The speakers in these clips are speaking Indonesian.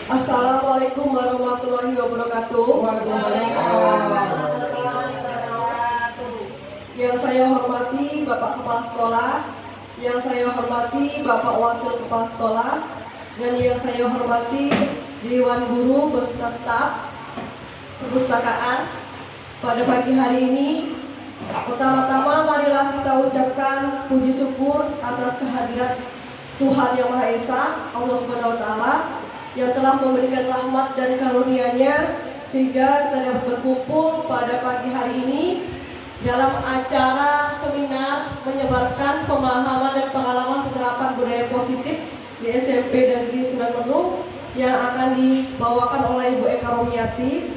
Assalamualaikum warahmatullahi wabarakatuh. Yang saya hormati Bapak Kepala Sekolah, yang saya hormati Bapak Wakil Kepala Sekolah, dan yang saya hormati Dewan Guru beserta staf perpustakaan. Pada pagi hari ini, pertama-tama marilah kita ucapkan puji syukur atas kehadirat Tuhan Yang Maha Esa, Allah Subhanahu wa Ta'ala, yang telah memberikan rahmat dan karunia-Nya sehingga kita dapat berkumpul pada pagi hari ini dalam acara seminar menyebarkan pemahaman dan pengalaman penerapan budaya positif di SMP Negeri Sunan Menu yang akan dibawakan oleh Ibu Eka Romiati.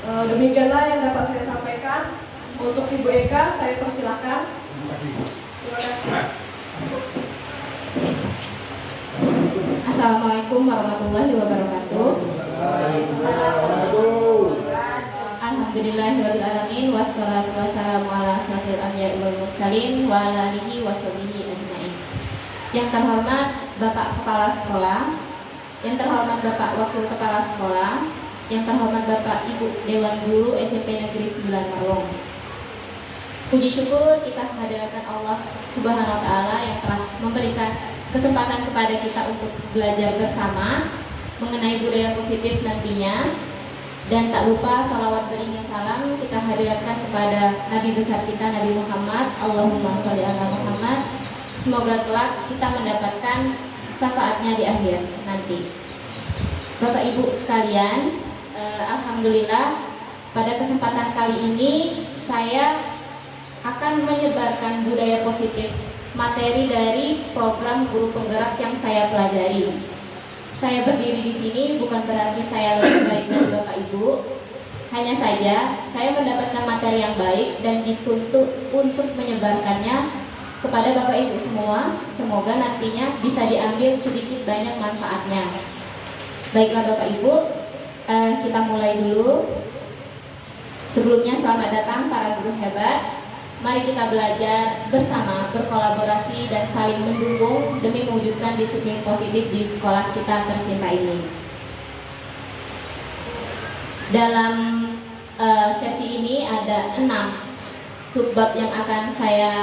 Demikianlah yang dapat saya sampaikan. Untuk Ibu Eka, saya persilahkan. Terima kasih. Assalamualaikum warahmatullahi wabarakatuh. Alhamdulillahirabbil alamin wassalatu wassalamu ala asrofil anbiya'i wal mursalin wa ala alihi washabihi ajmain. Yang terhormat Bapak Kepala Sekolah, yang terhormat Bapak Wakil Kepala Sekolah, yang terhormat Bapak Ibu Dewan Guru SMP Negeri 9 Merlung. Puji syukur kita kehadiran Allah Subhanahu wa Ta'ala yang telah memberikan kesempatan kepada kita untuk belajar bersama mengenai budaya positif nantinya. Dan tak lupa salawat beriring salam kita hadirkan kepada Nabi besar kita Nabi Muhammad. Allahumma sholli ala Muhammad. Semoga kelak kita mendapatkan syafaatnya di akhir nanti. Bapak Ibu sekalian, alhamdulillah pada kesempatan kali ini saya akan menyebarkan budaya positif, materi dari program guru penggerak yang saya pelajari. Saya berdiri di sini bukan berarti saya lebih baik dari Bapak Ibu. Hanya saja saya mendapatkan materi yang baik dan dituntut untuk menyebarkannya kepada Bapak Ibu semua. Semoga nantinya bisa diambil sedikit banyak manfaatnya. Baiklah Bapak Ibu, kita mulai dulu. Sebelumnya selamat datang para guru hebat. Mari kita belajar bersama, berkolaborasi dan saling mendukung demi mewujudkan disiplin positif di sekolah kita tercinta ini. Dalam sesi ini ada 6 subbab yang akan saya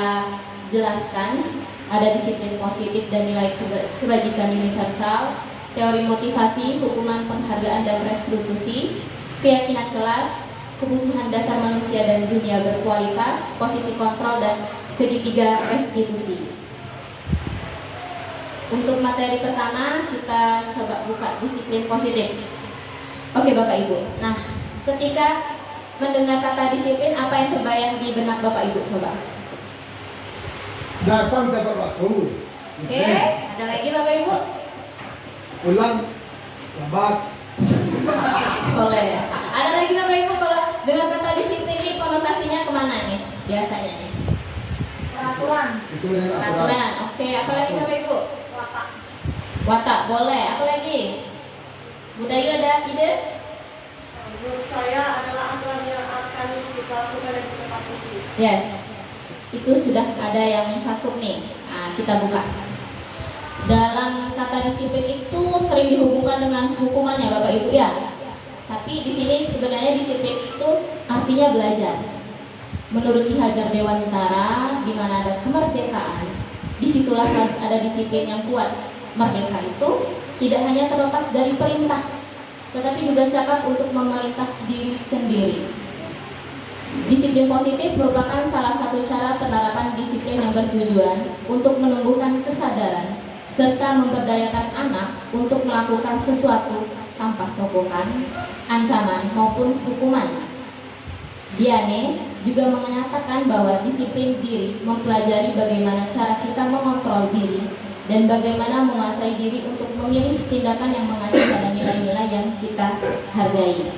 jelaskan. Ada disiplin positif dan nilai kebajikan universal, teori motivasi, hukuman penghargaan dan restitusi, keyakinan kelas, kebutuhan dasar manusia dan dunia berkualitas, posisi kontrol dan segitiga restitusi. Untuk materi pertama kita coba buka disiplin positif. Oke Bapak Ibu. Nah, ketika mendengar kata disiplin, apa yang terbayang di benak Bapak Ibu? Coba. Datang tepat waktu. Oke, ada lagi Bapak Ibu? Pulang lambat. Boleh. Ada lagi Bapak Ibu kalau dengan kata disiplin biasanya nih? Peraturan. Istilah aturan. Peraturan. Oke, apa lagi Bapak Ibu? Watak. Watak, boleh. Apa lagi? Budaya ada ide? Menurut saya adalah aturan yang akan kita lakukan dan kita patuhi. Yes. Itu sudah ada yang mencakup nih. Nah, kita buka. Dalam kata disiplin itu sering dihubungkan dengan hukuman ya Bapak Ibu ya. Tapi di sini sebenarnya disiplin itu artinya belajar. Menurut Ki Hajar Dewantara, di mana ada kemerdekaan, disitulah harus ada disiplin yang kuat. Merdeka itu tidak hanya terlepas dari perintah, tetapi juga cakap untuk memerintah diri sendiri. Disiplin positif merupakan salah satu cara penerapan disiplin yang bertujuan untuk menumbuhkan kesadaran serta memberdayakan anak untuk melakukan sesuatu tanpa sokongan, ancaman maupun hukuman. Diane juga menyatakan bahwa disiplin diri mempelajari bagaimana cara kita mengontrol diri dan bagaimana menguasai diri untuk memilih tindakan yang mengacu pada nilai-nilai yang kita hargai.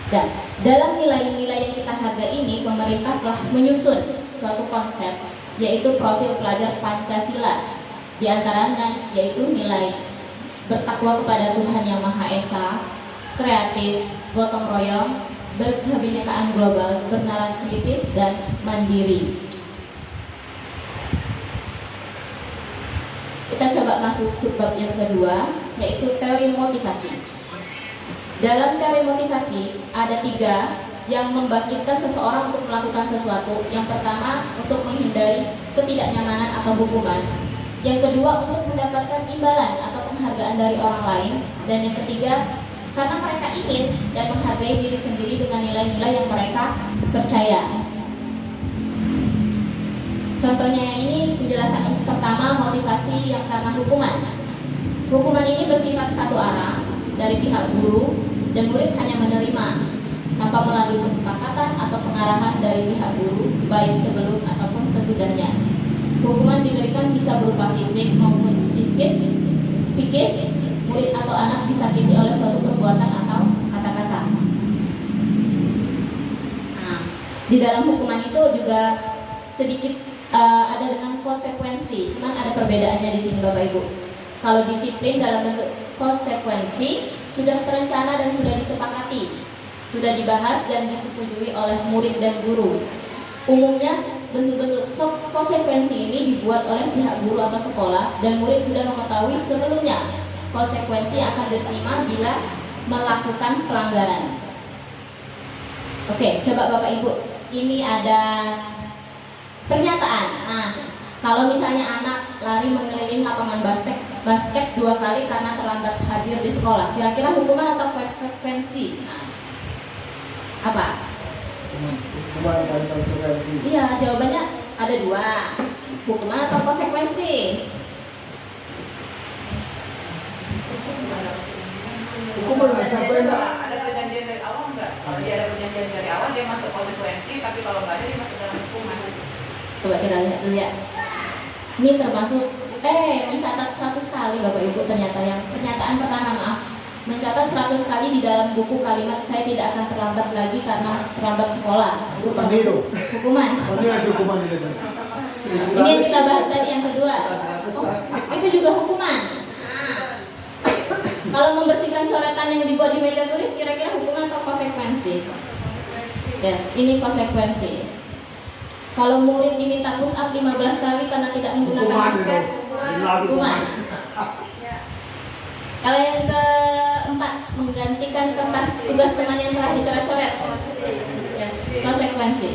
Dan dalam nilai-nilai yang kita hargai ini, pemerintah telah menyusun suatu konsep, yaitu profil pelajar Pancasila. Di antaranya yaitu nilai bertakwa kepada Tuhan Yang Maha Esa, kreatif, gotong royong, berkebinekaan global, bernalar kritis, dan mandiri. Kita coba masuk subbab yang kedua, yaitu teori motivasi. Dalam teori motivasi ada 3 yang membangkitkan seseorang untuk melakukan sesuatu. Yang pertama, untuk menghindari ketidaknyamanan atau hukuman. Yang kedua, untuk mendapatkan imbalan atau penghargaan dari orang lain. Dan yang ketiga, karena mereka ingin dan menghargai diri sendiri dengan nilai-nilai yang mereka percaya. Contohnya yang ini, penjelasan pertama, motivasi yang karena hukuman. Hukuman ini bersifat satu arah dari pihak guru, dan murid hanya menerima tanpa melalui kesepakatan atau pengarahan dari pihak guru, baik sebelum ataupun sesudahnya. Hukuman diberikan bisa berupa fisik maupun psikis. Murid atau anak disakiti oleh suatu perbuatan atau kata-kata. Nah, di dalam hukuman itu juga sedikit ada dengan konsekuensi, cuman ada perbedaannya di sini Bapak Ibu. Kalau disiplin dalam bentuk konsekuensi sudah terencana dan sudah disepakati, sudah dibahas dan disetujui oleh murid dan guru. Umumnya bentuk-bentuk konsekuensi ini dibuat oleh pihak guru atau sekolah, dan murid sudah mengetahui sebelumnya konsekuensi akan diterima bila melakukan pelanggaran. Oke, coba Bapak Ibu, ini ada pernyataan. Nah, kalau misalnya anak lari mengelilingi lapangan basket 2 kali karena terlambat hadir di sekolah, kira-kira hukuman atau konsekuensi? Nah, apa? Hukuman dan konsekuensi. Iya, jawabannya ada 2, hukuman atau konsekuensi. Hukuman lah, sampai enggak. Ada perjanjian dari awal enggak? Kalau dia ada perjanjian dari awal dia masuk konsekuensi, tapi kalau enggak ada dia masuk dalam hukuman. Coba kita lihat dulu ya. Ini termasuk mencatat 100 kali Bapak Ibu, ternyata yang pernyataan pertama, maaf, mencatat 100 kali di dalam buku kalimat saya tidak akan terlambat lagi karena terlambat sekolah. Itu termasuk hukuman. Ini hasil hukuman ini. Ini yang kita bahas tadi yang kedua. Itu juga hukuman. Nah, kalau membersihkan coretan yang dibuat di meja tulis, kira-kira hukuman atau konsekuensi? Yes, ini konsekuensi. Kalau murid diminta push up 15 kali karena tidak menggunakan masker, hukuman. Kalau yang keempat, menggantikan kertas tugas teman yang telah dicoret-coret, yes, konsekuensi.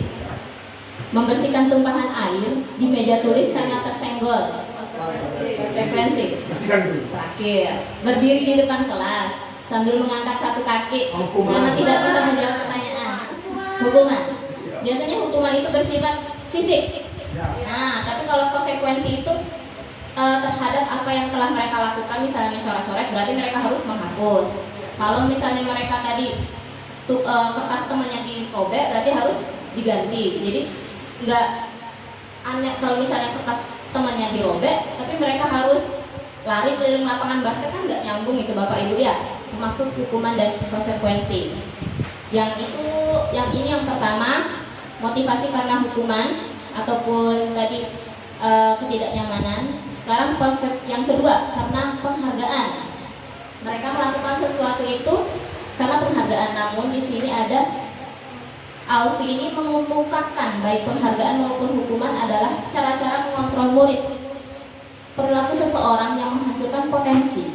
Membersihkan tumpahan air di meja tulis karena tersenggol, konsekuensi. Terakhir, berdiri di depan kelas sambil mengangkat satu kaki karena tidak bisa menjawab pertanyaan, hukuman. Biasanya hukuman itu bersifat fisik. Nah, tapi kalau konsekuensi itu terhadap apa yang telah mereka lakukan, misalnya mencoret-coret, berarti mereka harus menghapus. Kalau misalnya mereka tadi kertas temannya dirobek, berarti harus diganti. Jadi nggak aneh kalau misalnya kertas temannya dirobek, tapi mereka harus lari keliling lapangan basket, kan nggak nyambung itu Bapak Ibu ya. Maksud hukuman dan konsekuensi. Yang ini yang pertama, motivasi karena hukuman ataupun tadi ketidaknyamanan. Sekarang konsep yang kedua karena penghargaan. Mereka melakukan sesuatu itu karena penghargaan. Namun di sini ada Alfi ini mengemukakan baik penghargaan maupun hukuman adalah cara-cara mengontrol murid. Perilaku seseorang yang menghancurkan potensi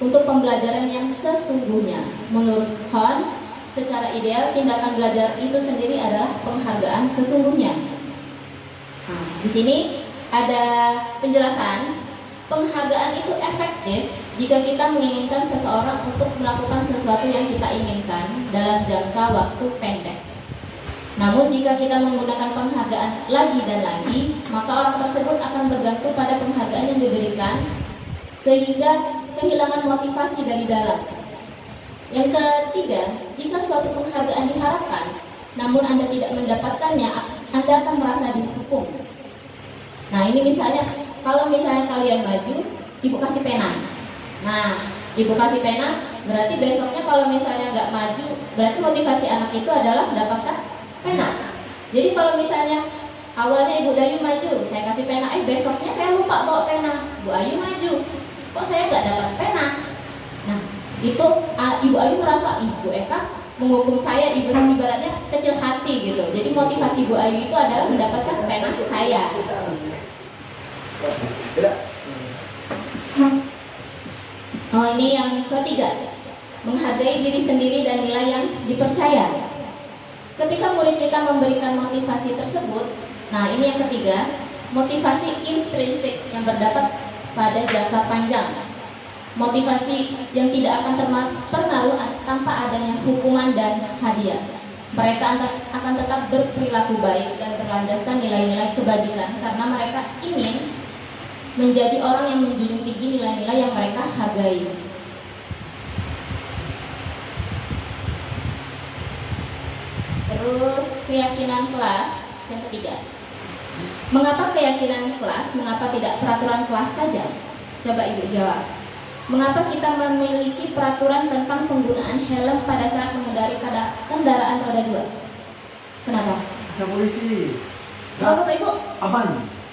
untuk pembelajaran yang sesungguhnya. Menurut Hon, secara ideal tindakan belajar itu sendiri adalah penghargaan sesungguhnya. Nah, di sini ada penjelasan. Penghargaan itu efektif jika kita menginginkan seseorang untuk melakukan sesuatu yang kita inginkan dalam jangka waktu pendek. Namun jika kita menggunakan penghargaan lagi dan lagi, maka orang tersebut akan bergantung pada penghargaan yang diberikan sehingga kehilangan motivasi dari dalam. Yang ketiga, jika suatu penghargaan diharapkan, namun Anda tidak mendapatkannya, Anda akan merasa dihukum. Nah, ini misalnya, kalau misalnya kalian maju, ibu kasih pena. Nah, ibu kasih pena, berarti besoknya kalau misalnya nggak maju, berarti motivasi anak itu adalah mendapatkan pena. Jadi kalau misalnya awalnya Ibu Dayu maju, saya kasih pena, besoknya saya lupa bawa pena, Bu Ayu maju, kok saya nggak dapat pena? Nah, itu Ibu Ayu merasa Ibu Eka menghukum saya, ibaratnya kecil hati gitu. Jadi motivasi Bu Ayu itu adalah mendapatkan pena saya. Oh, ini yang ketiga, menghargai diri sendiri dan nilai yang dipercaya. Ketika murid kita memberikan motivasi tersebut, nah ini yang ketiga, motivasi intrinsik yang berdampak pada jangka panjang. Motivasi yang tidak akan terpengaruh tanpa adanya hukuman dan hadiah. Mereka akan tetap berperilaku baik dan berlandaskan nilai-nilai kebajikan karena mereka ingin menjadi orang yang menjunjung tinggi nilai-nilai yang mereka hargai. Terus keyakinan kelas yang ketiga. Mengapa keyakinan kelas? Mengapa tidak peraturan kelas saja? Coba Ibu jawab. Mengapa kita memiliki peraturan tentang penggunaan helm pada saat mengendarai kendaraan roda 2? Kenapa? Ada polisi. Kalau Bapak Ibu? Aman.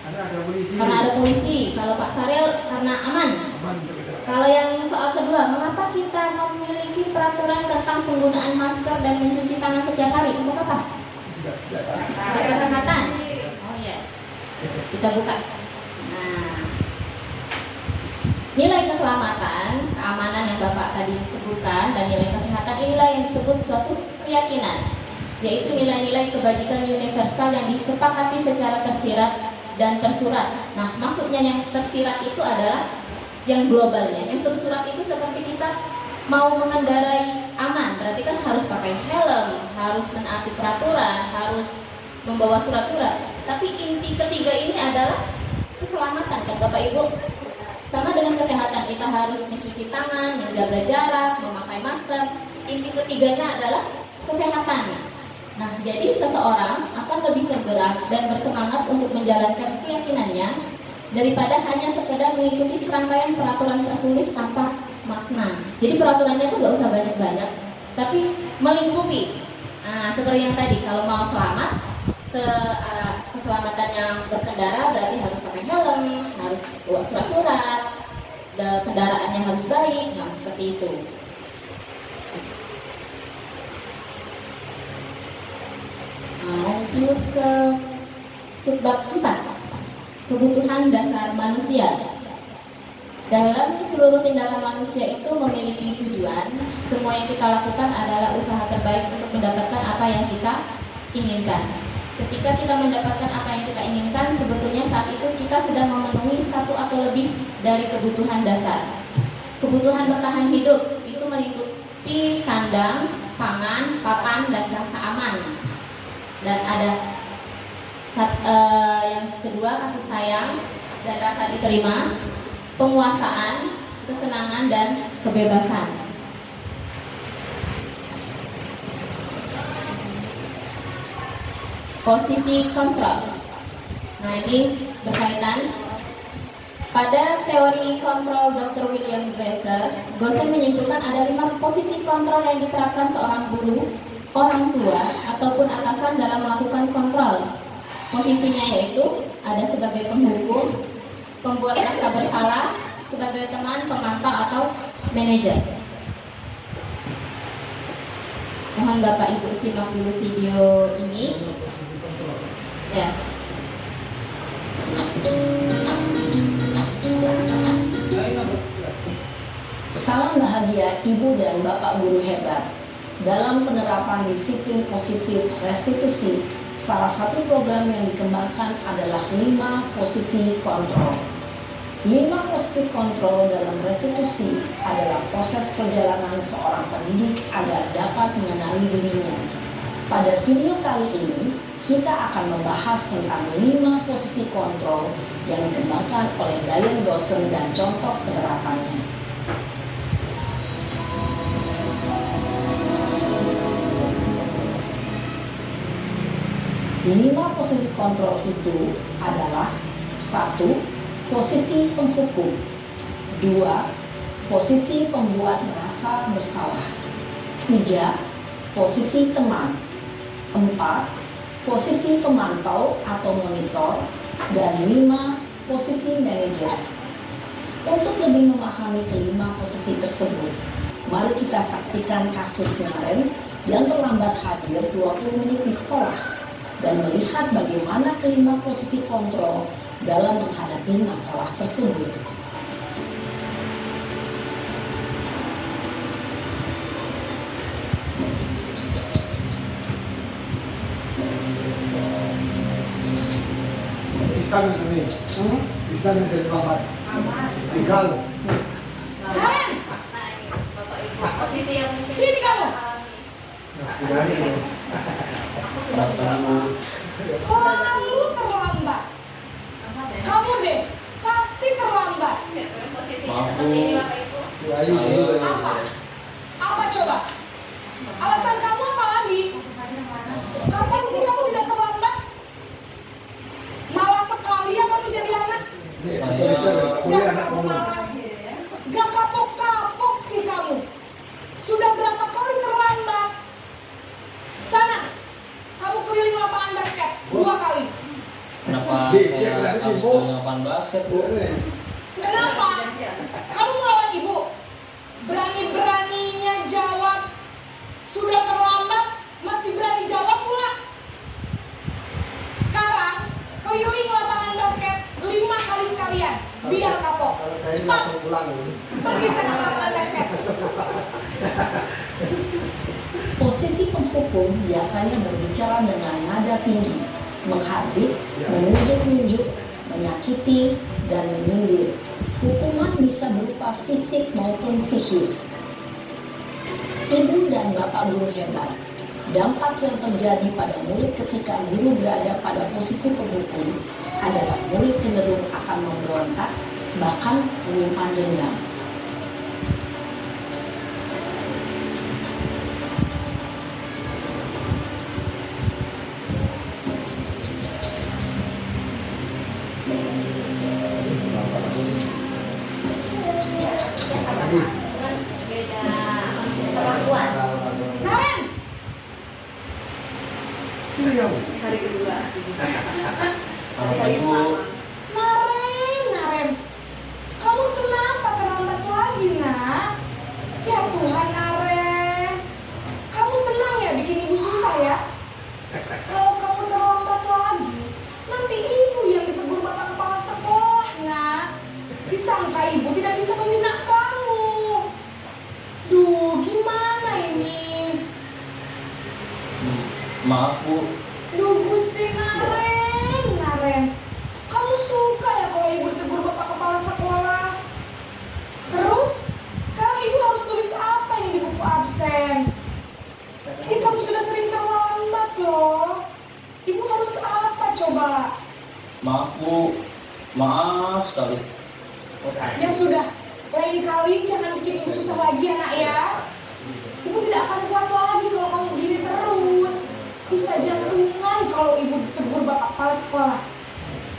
Ada polisi. Karena ada polisi. Kalau Pak Saril karena aman. Aman. Kalau yang soal kedua, mengapa kita memiliki peraturan tentang penggunaan masker dan mencuci tangan setiap hari? Untuk apa? Untuk kesehatan. Oh yes. Kita buka. Nah, nilai keselamatan, keamanan yang Bapak tadi sebutkan, dan nilai kesehatan inilah yang disebut suatu keyakinan, yaitu nilai-nilai kebajikan universal yang disepakati secara tersirat dan tersurat. Nah, maksudnya yang tersirat itu adalah yang globalnya. Yang tersurat itu seperti kita mau mengendarai aman, berarti kan harus pakai helm, harus menaati peraturan, harus membawa surat-surat. Tapi inti ketiga ini adalah keselamatan kan Bapak Ibu. Sama dengan kesehatan, kita harus mencuci tangan, menjaga jarak, memakai masker. Inti ketiganya adalah kesehatan. Nah, jadi seseorang akan lebih tergerak dan bersemangat untuk menjalankan keyakinannya daripada hanya sekedar mengikuti serangkaian peraturan tertulis tanpa makna. Jadi peraturannya itu nggak usah banyak-banyak, tapi melingkupi. Nah, seperti yang tadi, kalau mau selamat, keselamatan yang berkendara berarti harus pakai helm, harus bawa surat-surat, kendaraannya harus baik. Nah, seperti itu. Nah, lanjut ke subbab 4. Kebutuhan dasar manusia. Dalam seluruh tindakan manusia itu memiliki tujuan. Semua yang kita lakukan adalah usaha terbaik untuk mendapatkan apa yang kita inginkan. Ketika kita mendapatkan apa yang kita inginkan, sebetulnya saat itu kita sedang memenuhi satu atau lebih dari kebutuhan dasar. Kebutuhan bertahan hidup itu meliputi sandang, pangan, papan, dan rasa aman. Dan ada yang kedua, kasih sayang dan rasa diterima, penguasaan, kesenangan, dan kebebasan. Posisi kontrol. Nah, ini berkaitan. Pada teori kontrol Dr. William Glasser, Gosser menyimpulkan ada 5 posisi kontrol yang diterapkan seorang guru orang tua ataupun atasan dalam melakukan kontrol. Posisinya yaitu ada sebagai penghukum, pembuat rasa bersalah, sebagai teman, pemantau, atau manajer. Mohon Bapak Ibu simak dulu video ini. Yes. Salam bahagia Ibu dan Bapak guru hebat. Dalam penerapan disiplin positif restitusi, salah satu program yang dikembangkan adalah 5 posisi kontrol. 5 posisi kontrol dalam restitusi adalah proses perjalanan seorang pendidik agar dapat mengenali dirinya. Pada video kali ini, kita akan membahas tentang 5 posisi kontrol yang dikembangkan oleh Diane Dawson dan contoh penerapannya. 5 posisi kontrol itu adalah 1. Posisi penghukum, 2. Posisi pembuat merasa bersalah, 3. Posisi teman, 4. Posisi pemantau atau monitor, dan 5. Posisi manajer. Untuk lebih memahami kelima posisi tersebut, mari kita saksikan kasus Naren yang terlambat hadir 20 menit di sekolah dan melihat bagaimana kelima posisi kontrol dalam menghadapi masalah tersebut. Bisa nih, bisa nih saya terlambat. Tinggal. Bapak Ibu, posisi yang Sini kamu. Gimana ini? Selalu terlambat. Kamu deh, pasti terlambat. Maaf Bu, saya Apa? Apa coba? Alasan kamu apa lagi? Kapan sih kamu tidak terlambat? Malas sekali ya kamu jadi anak. Kuliah anak kamu. Malas. Gak kapok-kapok sih kamu. Sudah berapa kali terlambat? Sana, kamu keliling lapangan basket 2 kali. kenapa saya harus ke lapangan basket Bu? Kenapa? Kamu melawan ibu. Berani-beraninya jawab. Sudah terlambat, masih berani jawab pula. Sekarang, keliling lapangan basket 5 kali sekalian. Biar kapok. Kalau saya Cepat, langsung pulang. pergi sana ke lapangan basket. Posisi penghukum biasanya berbicara dengan nada tinggi, menghardik, menunjuk-nunjuk, menyakiti, dan menyindir. Hukuman bisa berupa fisik maupun psikis. Ibu dan Bapak guru hebat, dampak yang terjadi pada murid ketika guru berada pada posisi penghukum adalah murid cenderung akan memberontak, bahkan menyimpan dendam. Naren, Sini kamu. Hari kedua. Assalamualaikum Bu. Naren. Kamu kenapa terlambat lagi, nak? Ya Tuhan, Naren. Kamu senang ya bikin ibu susah ya? Kalau kamu terlambat lagi, nanti ibu yang ditegur Bapak Kepala Sekolah, nak. Disangka ibu tidak bisa membina kamu. Duh, gimana ini? Maaf Bu, Duh, Gusti Naren. Kamu suka ya kalau ibu ditegur Bapak Kepala Sekolah? Terus, sekarang ibu harus tulis apa yang di buku absen? Ini kamu sudah sering terlambat loh. Ibu harus apa coba? maaf Bu, maaf sekali. Ya sudah, lain kali jangan bikin ibu susah lagi ya nak ya. Ibu tidak akan kuat lagi kalau kamu begini terus. Bisa jantungan kalau ibu ditegur Bapak Kepala Sekolah.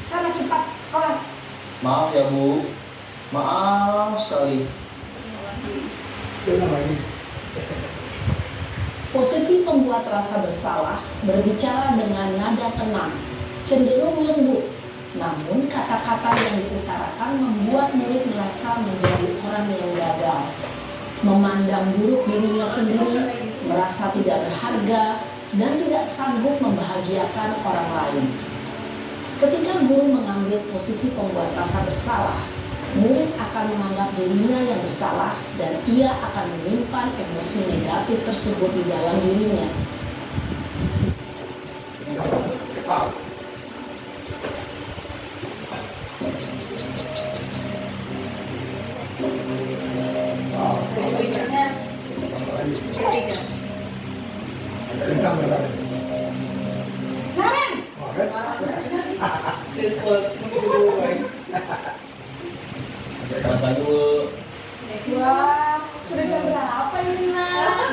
Sana cepat ke kelas. Maaf ya Bu, maaf sekali. Itu namanya. Posisi pembuat rasa bersalah berbicara dengan nada tenang, cenderung lembut, namun kata-kata yang diutarakan membuat murid merasa menjadi orang yang gagal, memandang buruk dirinya sendiri, merasa tidak berharga, dan tidak sanggup membahagiakan orang lain. Ketika guru mengambil posisi pembuat rasa bersalah, murid akan menganggap dirinya yang bersalah dan ia akan menyimpan emosi negatif tersebut di dalam dirinya. Naren! Selamat pagi Bu. Wah, sudah jam berapa ini, Nak?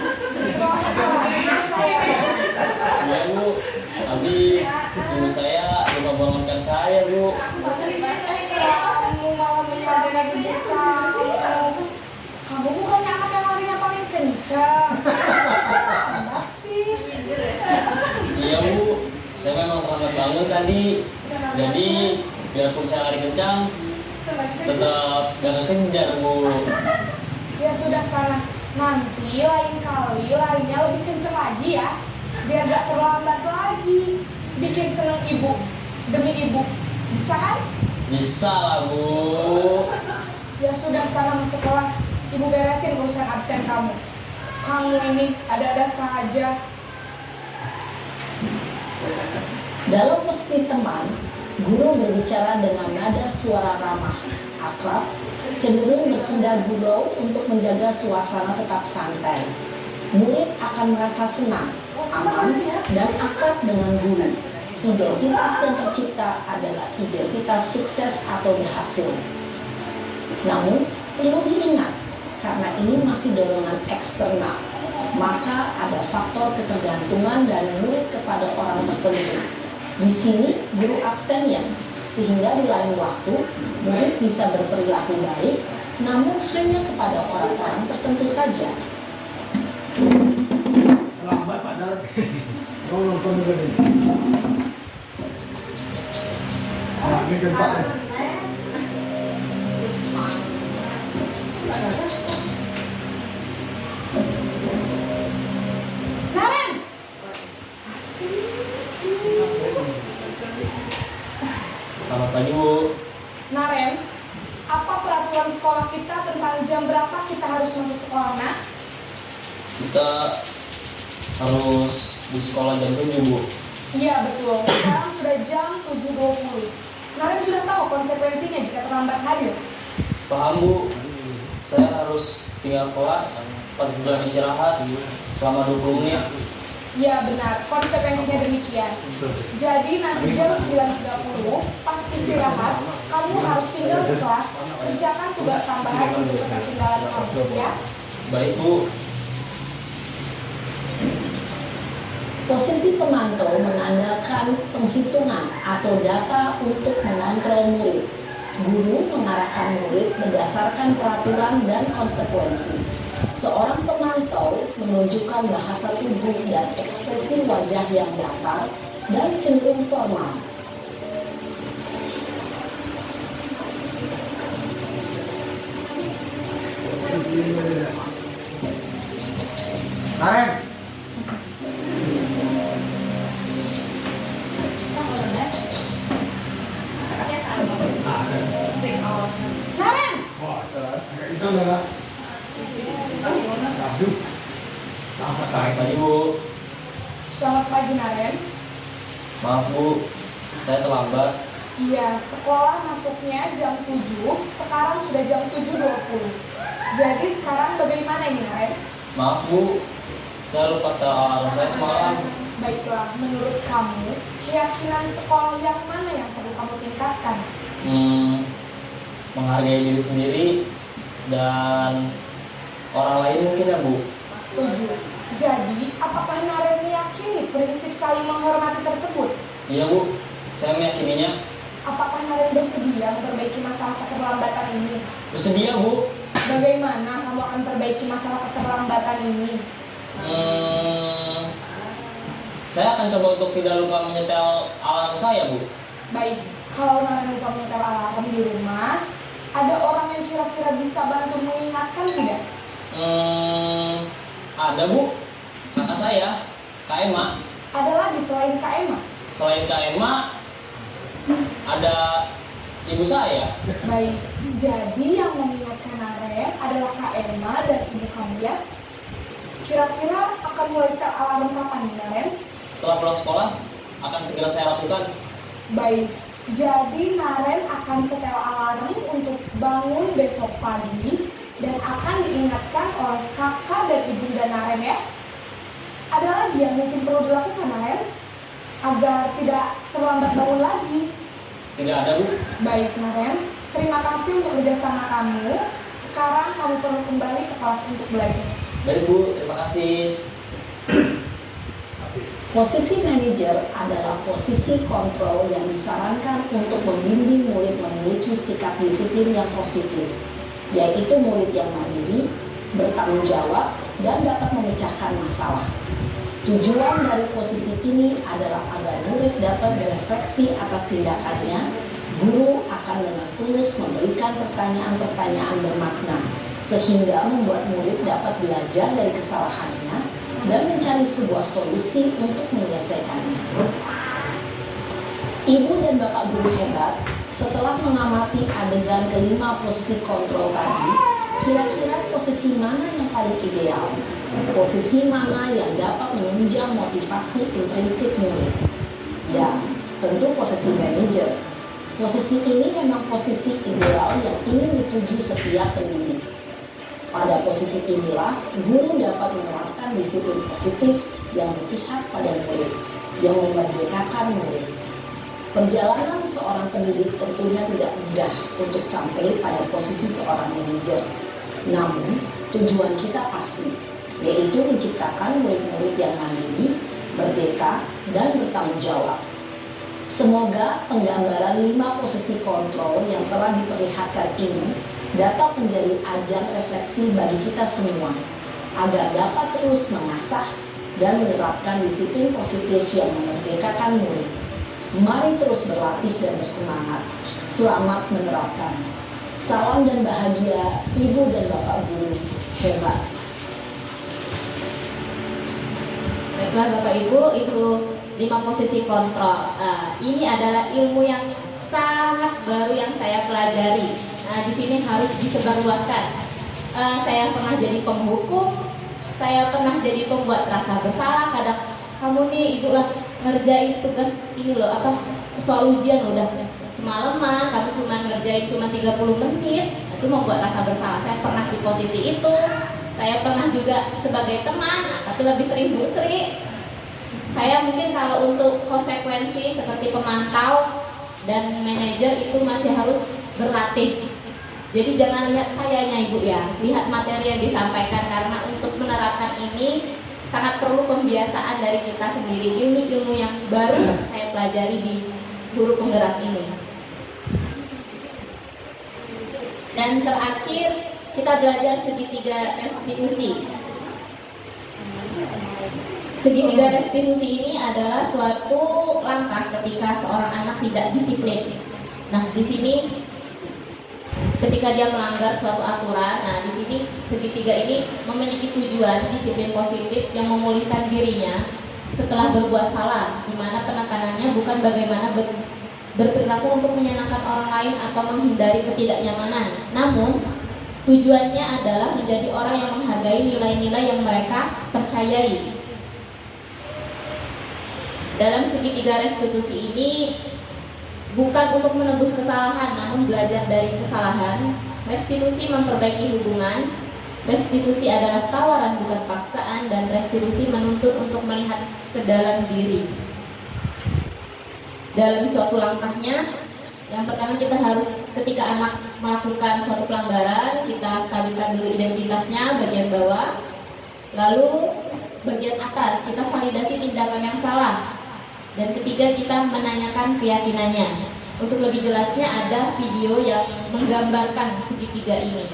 Wah, saya. Iya Bu, habis ibu saya lupa bangunkan saya Bu. Kamu malah menyadari ibu kamu. Kamu bukannya anak yang larinya paling kencang. Anak sih. Iya Bu, saya memang terlambat bangun tadi. Jadi biarpun saya lari kencang, tetap gak kekejar Bu. Ya sudah sana. Nanti lain kali larinya lebih kencang lagi ya. Biar gak terlambat lagi. Bikin seneng ibu. Demi ibu. Bisa kan? Bisa lah Bu. Ya sudah sana masuk kelas. Ibu beresin urusan absen kamu. Kamu ini ada-ada saja. Dalam posisi teman, guru berbicara dengan nada suara ramah, akrab, cenderung bersenda gurau untuk menjaga suasana tetap santai. Murid akan merasa senang, aman, dan akrab dengan guru. Identitas yang tercipta adalah identitas sukses atau berhasil. Namun, perlu diingat, karena ini masih dorongan eksternal, maka ada faktor ketergantungan dari murid kepada orang tertentu. Di sini guru absennya, sehingga di lain waktu murid bisa berperilaku baik, namun hanya kepada orang-orang tertentu saja. Lambat padahal. Kau nonton juga nih. Ini tempatnya. Naren! Selamat pagi Bu. Naren, apa peraturan sekolah kita tentang jam berapa kita harus masuk sekolah, Nak? Kita harus di sekolah jam 7 Bu. Iya betul, sekarang sudah jam 7.20. Naren sudah tahu konsekuensinya jika terlambat hadir. Paham Bu. Saya harus tinggal kelas pas jam istirahat selama 20 menit. Iya benar, konsekuensinya demikian. Jadi nanti jam 9.30 pas istirahat, kamu harus tinggal di kelas, kerjakan tugas tambahan untuk ketertinggalan kamu ya. Baik Bu. Posisi pemantau mengandalkan penghitungan atau data untuk mengontrol murid. Guru mengarahkan murid berdasarkan peraturan dan konsekuensi. Seorang pemantau menunjukkan bahasa tubuh dan ekspresi wajah yang datar dan cenderung formal. Naren. Naren! Wah, agak hitam dah lah. Aduh. Apa Selamat saya? pagi Bu. Selamat pagi Naren. Maaf Bu, saya terlambat. Iya, sekolah masuknya jam 7, sekarang sudah jam 7.20. Jadi sekarang bagaimana ini Naren? Maaf Bu, saya lupa setel alarm saya semalam. Baiklah, menurut kamu, keyakinan sekolah yang mana yang perlu kamu tingkatkan? Menghargai diri sendiri dan orang lain mungkin ya Bu. Setuju. Jadi, apakah Naren meyakini prinsip saling menghormati tersebut? Iya Bu, saya meyakininya. Apakah Naren bersedia memperbaiki masalah keterlambatan ini? Bersedia Bu. Bagaimana kamu akan perbaiki masalah keterlambatan ini? Saya akan coba untuk tidak lupa menyetel alarm saya, Bu. Baik, kalau Naren lupa menyetel alarm di rumah, ada orang yang kira-kira bisa bantu mengingatkan tidak? Ada, Bu. Kakak saya, Kak Emma. Ada lagi selain Kak Emma? Selain Kak Emma, ada ibu saya. Baik, jadi yang mengingatkan Naren adalah Kak Emma dan ibu kamu ya? Kira-kira akan mulai setel alarm kapan nih Naren? Setelah pulang sekolah, akan segera saya lakukan. Baik, jadi Naren akan setel alarm untuk bangun besok pagi dan akan diingatkan oleh kakak dan ibunda Naren ya. Ada lagi yang mungkin perlu dilakukan Naren agar tidak terlambat bangun lagi. Tidak ada, Bu. Baik Naren, terima kasih untuk kerjasama kamu. Sekarang kamu perlu kembali ke kelas untuk belajar. Baik, Bu. Terima kasih. Posisi manajer adalah posisi kontrol yang disarankan untuk membimbing murid memiliki sikap disiplin yang positif, yaitu murid yang mandiri, bertanggung jawab, dan dapat memecahkan masalah. Tujuan dari posisi ini adalah agar murid dapat berefleksi atas tindakannya. Guru akan dengan tulus memberikan pertanyaan-pertanyaan bermakna, sehingga membuat murid dapat belajar dari kesalahannya dan mencari sebuah solusi untuk menyelesaikannya. Ibu dan Bapak guru hebat, setelah mengamati adegan kelima posisi kontrol tadi, kira-kira posisi mana yang paling ideal? Posisi mana yang dapat menunjang motivasi intrinsik murid? Ya, tentu posisi manajer. Posisi ini memang posisi ideal yang ingin dituju setiap pendidik. Pada posisi inilah, guru dapat menerapkan disiplin positif yang berpihak pada murid, yang memerdekakan murid. Perjalanan seorang pendidik tentunya tidak mudah untuk sampai pada posisi seorang manajer. Namun, tujuan kita pasti, yaitu menciptakan murid-murid yang mandiri, merdeka, dan bertanggung jawab. Semoga penggambaran 5 posisi kontrol yang telah diperlihatkan ini dapat menjadi ajang refleksi bagi kita semua, agar dapat terus mengasah dan menerapkan disiplin positif yang memerdekakan murid. Mari terus berlatih dan bersemangat. Selamat menerapkan. Salam dan bahagia Ibu dan Bapak guru hebat. Baiklah Bapak Ibu, itu 5 posisi kontrol. Ini adalah ilmu yang sangat baru yang saya pelajari. Di sini harus disebarluaskan. Saya pernah jadi penghukum, saya pernah jadi pembuat rasa bersalah. Kadang kamu nih ibu lah ngerjain tugas ini loh, soal ujian udah semalaman, kamu cuma ngerjain cuma 30 menit, itu membuat rasa bersalah. Saya pernah di posisi itu. Saya pernah juga sebagai teman, tapi lebih sering Bu Sri. Saya mungkin kalau untuk konsekuensi seperti pemantau dan manajer itu masih harus berlatih. Jadi jangan lihat sayanya Ibu ya, lihat materi yang disampaikan, karena untuk menerapkan ini sangat perlu pembiasaan dari kita sendiri. Ilmu-ilmu yang baru saya pelajari di guru penggerak ini. Dan terakhir kita belajar segitiga restitusi. Segitiga restitusi ini adalah suatu langkah ketika seorang anak tidak disiplin. Nah, di sini ketika dia melanggar suatu aturan, di sini segitiga ini memiliki tujuan disiplin positif yang memulihkan dirinya setelah berbuat salah, di mana penekanannya bukan bagaimana berperilaku untuk menyenangkan orang lain atau menghindari ketidaknyamanan, namun tujuannya adalah menjadi orang yang menghargai nilai-nilai yang mereka percayai. Dalam segitiga restitusi ini bukan untuk menebus kesalahan, namun belajar dari kesalahan. Restitusi memperbaiki hubungan. Restitusi adalah tawaran bukan paksaan, dan restitusi menuntut untuk melihat ke dalam diri. Dalam suatu langkahnya, yang pertama kita harus, ketika anak melakukan suatu pelanggaran, kita stabilkan dulu identitasnya, bagian bawah. Lalu bagian atas, kita validasi tindakan yang salah. Dan ketiga, kita menanyakan keyakinannya. Untuk lebih jelasnya ada video yang menggambarkan segitiga ini.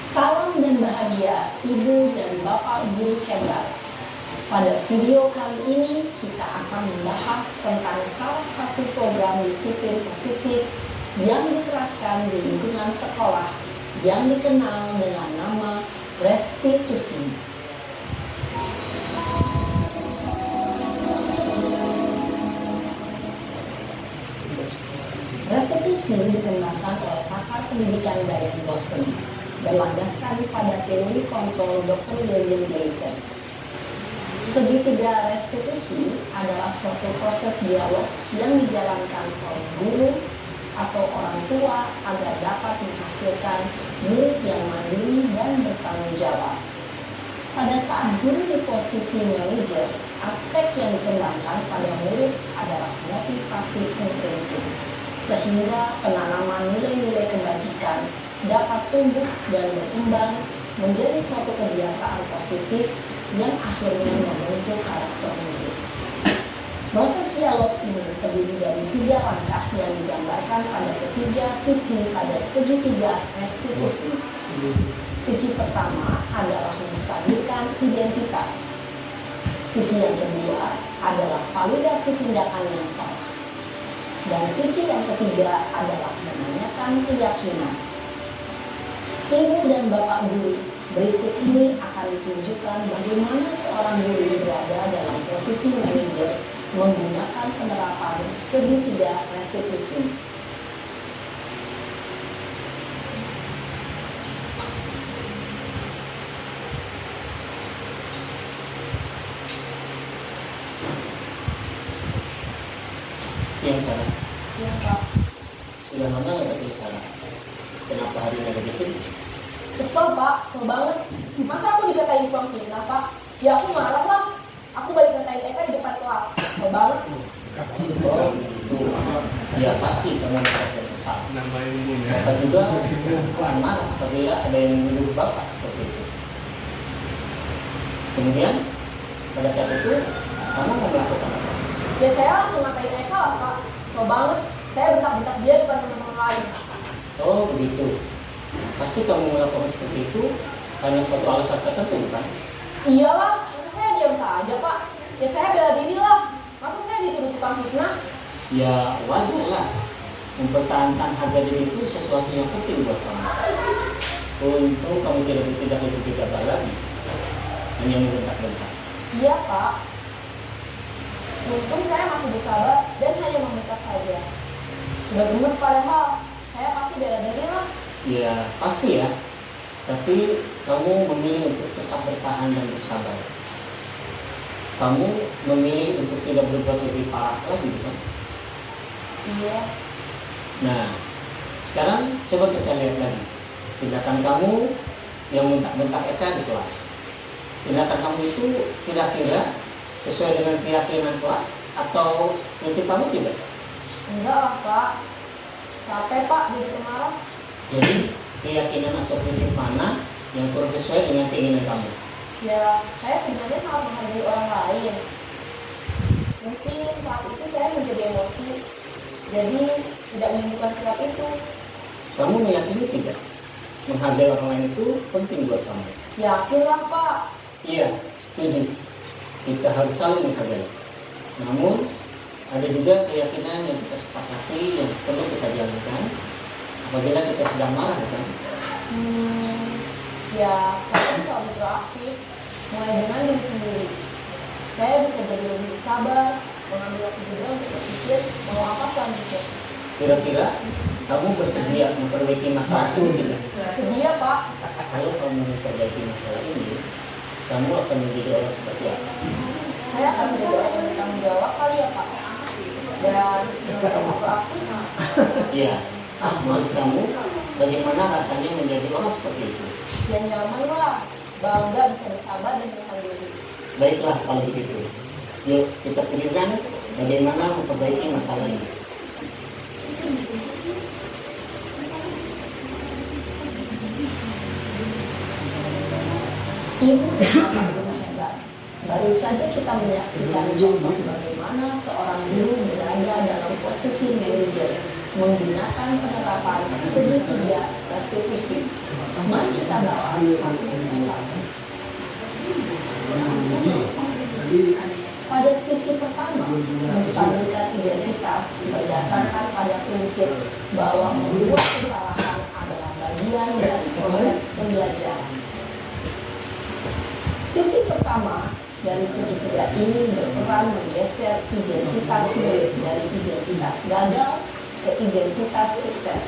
Salam dan bahagia Ibu dan Bapak Guru hebat. Pada video kali ini kita akan membahas tentang salah satu program disiplin positif yang diterapkan di lingkungan sekolah yang dikenal dengan nama restitusi. Restitusi dikembangkan oleh pakar pendidikan Diane Gosling, berlandaskan pada teori kontrol Dr. William Gleiser. Segitiga restitusi adalah suatu proses dialog yang dijalankan oleh guru atau orang tua agar dapat menghasilkan murid yang mandiri dan bertanggung jawab. Pada saat guru di posisi manajer, aspek yang dikembangkan pada murid adalah motivasi intrinsik, sehingga penanaman nilai-nilai kebajikan dapat tumbuh dan berkembang menjadi suatu kebiasaan positif yang akhirnya membentuk karakter murid. Proses dialog ini terdiri dari 3 langkah yang digambarkan pada ketiga sisi pada segitiga restitusi. Sisi pertama adalah menstabilkan identitas. Sisi yang kedua adalah validasi tindakan yang salah. Dan sisi yang ketiga adalah menanyakan keyakinan. Ibu dan Bapak Guru, berikut ini akan ditunjukkan bagaimana seorang guru berada dalam posisi manajer menggunakan penerapan segitiga restitusi. Siang sana. Siap, Pak. Sudah lama nggak ketemu sana? Kenapa hari ini ada di sini? Kesel Pak, kesel banget. Masa aku dikatain tukang fitnah Pak? Ya aku marah lah. Aku balik ngatain Eka di depan kelas. Kesel banget. Oh, itu. Ya pasti kamu akan kesal. Bapak juga akan marah apabila ada yang menuduh Bapak seperti itu. Kemudian pada saat itu kamu mau melakukan apa? Ya saya langsung ngatain Eka lah Pak. Kesel banget. Saya bentak-bentak dia depan teman-teman lain. Oh begitu. Pasti kamu melakukan seperti itu karena suatu alasan tertentu, kan? Iyalah, masa saya diam saja Pak? Ya saya bela diri lah. Masa saya dituduh tukang fitnah? Ya wajar lah. Mempertahankan harga diri itu sesuatu yang penting buat kamu. Untung kamu tidak lebih gegabah lagi, hanya membentak-bentak. Iya Pak. Untung saya masih bersabar dan hanya membentak saja. Sudah gemes padahal. Saya pasti bela diri lah. Ya pasti ya. Tapi kamu memilih untuk tetap bertahan dan bersabar. Kamu memilih untuk tidak berbuat lebih parah lagi, bukan? Iya. Nah, sekarang coba kita lihat lagi tindakan kamu yang bentak-bentak Eka di kelas. Tindakan kamu itu kira-kira sesuai dengan keyakinan kelas atau prinsip kamu tidak? Enggak lah Pak. Capek Pak jadi pemarah. Jadi keyakinan atau prinsip mana yang kurang sesuai dengan keinginan kamu? Ya, saya sebenarnya sangat menghargai orang lain. Mungkin saat itu saya menjadi emosi, jadi tidak menunjukkan sikap itu. Kamu meyakini tidak? Menghargai orang lain itu penting buat kamu. Yakinlah Pak. Iya, setuju. Kita harus saling menghargai. Namun, ada juga keyakinan yang kita sepakati yang perlu kita jalankan apabila kita sedang marah, kan? Ya, saya selalu proaktif, mulai dengan diri sendiri. Saya bisa jadi lebih sabar, mengambil waktu juga untuk berpikir mau apa selanjutnya. Kira-kira kamu bersedia memperbaiki masalah itu tidak? Sedia Pak. Kalau kamu memperbaiki masalah ini, kamu akan menjadi orang seperti apa? Saya akan menjadi orang yang bertanggung jawab kali ya Pak. Dan senantiasa proaktif. Iya. Menurut kamu, bagaimana rasanya menjadi orang seperti itu? Ya nyaman lah, bangga bisa bersabar dan menahan diri. Baiklah kalau begitu. Yuk kita pikirkan bagaimana memperbaiki masalah ini. Ibu dan Bapak Guru hebat. Baru saja kita menyaksikan contoh bagaimana seorang guru berada dalam posisi manajer menggunakan penerapan segitiga restitusi. Mari kita bahas satu persatu. Pada sisi pertama, menstabilkan identitas berdasarkan pada prinsip bahwa membuat kesalahan adalah bagian dari proses pembelajaran. Sisi pertama dari segitiga ini berperan menggeser identitas murid dari identitas gagal ke identitas sukses.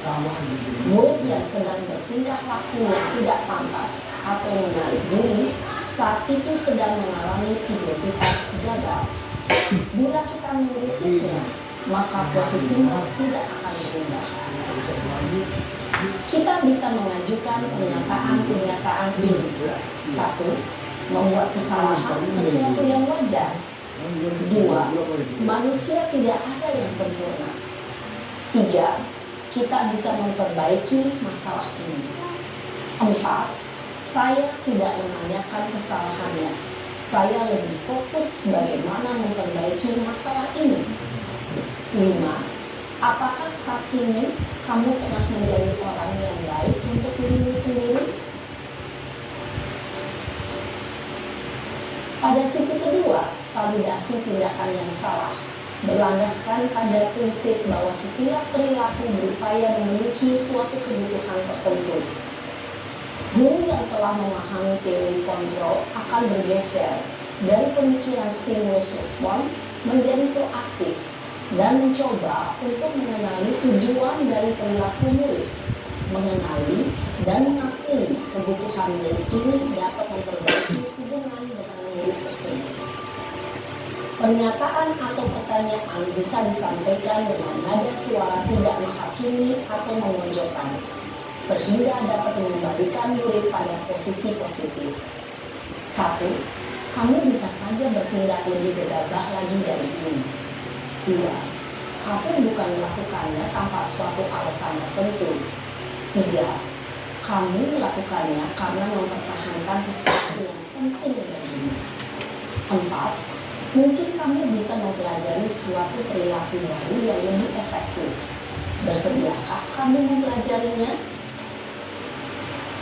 Murid yang sedang bertingkah laku yang tidak pantas atau menarik diri saat itu sedang mengalami identitas gagal. Bila kita mengkritiknya, maka posisinya tidak akan berubah. Kita bisa mengajukan pernyataan-pernyataan ini. 1. Membuat kesalahan sesuatu yang wajar. 2. Manusia tidak ada yang sempurna. 3. Kita bisa memperbaiki masalah ini. 4. Saya tidak menanyakan kesalahannya. Saya lebih fokus bagaimana memperbaiki masalah ini. 5. Apakah saat ini kamu tengah menjadi orang yang baik untuk dirimu sendiri? Pada sisi kedua, validasi tindakan yang salah berlandaskan pada prinsip bahwa setiap perilaku berupaya memenuhi suatu kebutuhan tertentu. Guru yang telah memahami teori kontrol akan bergeser dari pemikiran stimulus respon menjadi proaktif dan mencoba untuk mengenali tujuan dari perilaku murid. Mengenali dan mengakui kebutuhan murid ini dapat memperbaiki hubungan dengan murid tersebut. Pernyataan atau pertanyaan bisa disampaikan dengan nada suara tidak menghakimi atau memojokkan, sehingga dapat mengembalikan murid pada posisi positif. 1. Kamu bisa saja bertindak lebih gegabah lagi dari ini. 2. Kamu bukan melakukannya tanpa suatu alasan tertentu. 3. Kamu melakukannya karena mempertahankan sesuatu yang penting bagimu. 4. Mungkin kamu bisa mempelajari suatu perilaku baru yang lebih efektif. Bersediakah kamu mempelajarinya?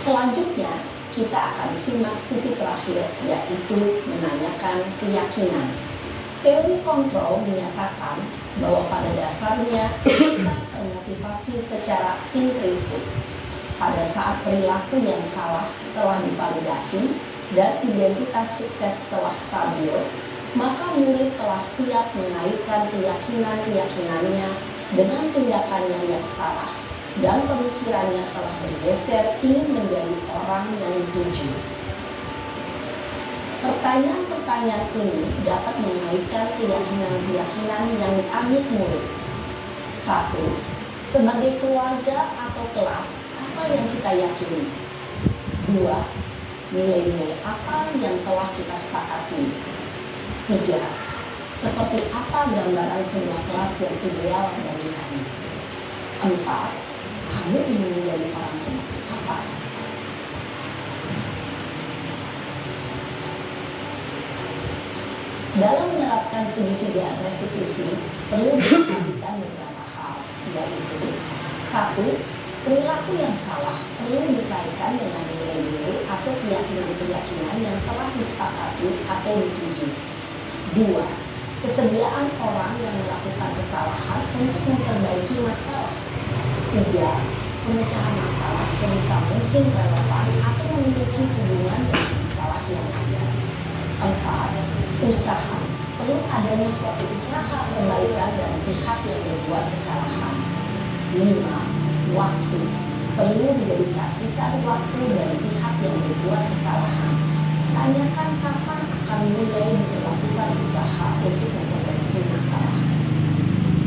Selanjutnya, kita akan simak sisi terakhir, yaitu menanyakan keyakinan. Teori kontrol menyatakan bahwa pada dasarnya kita termotivasi secara intrinsik. Pada saat perilaku yang salah telah divalidasi dan identitas sukses telah stabil, maka murid telah siap menaikkan keyakinan-keyakinannya dengan tindakannya yang salah, dan pemikirannya telah bergeser ingin menjadi orang yang dituju. Pertanyaan-pertanyaan ini dapat menaikkan keyakinan-keyakinan yang diambil murid. 1. Sebagai keluarga atau kelas, apa yang kita yakini? 2. Nilai-nilai apa yang telah kita sepakati? 3. Seperti apa gambaran sebuah kelas yang ideal bagi kamu? 4. Kamu ingin menjadi orang seperti apa? Dalam menerapkan segitiga restitusi, perlu diperhatikan beberapa hal, yaitu 1. Perilaku yang salah perlu dikaitkan dengan nilai-nilai atau keyakinan-keyakinan yang telah disepakati atau dituju. 2. Kesediaan orang yang melakukan kesalahan untuk memperbaiki masalah. 3. Pemecahan masalah sebisa mungkin relevan atau memiliki hubungan dengan masalah yang ada. 4. Usaha. Perlu adanya suatu usaha perbaikan dari pihak yang berbuat kesalahan. 5. Waktu. Perlu didedikasikan waktu dari pihak yang berbuat kesalahan. Tanyakan kapan akan mulai dilakukan usaha untuk memperbaiki masalah.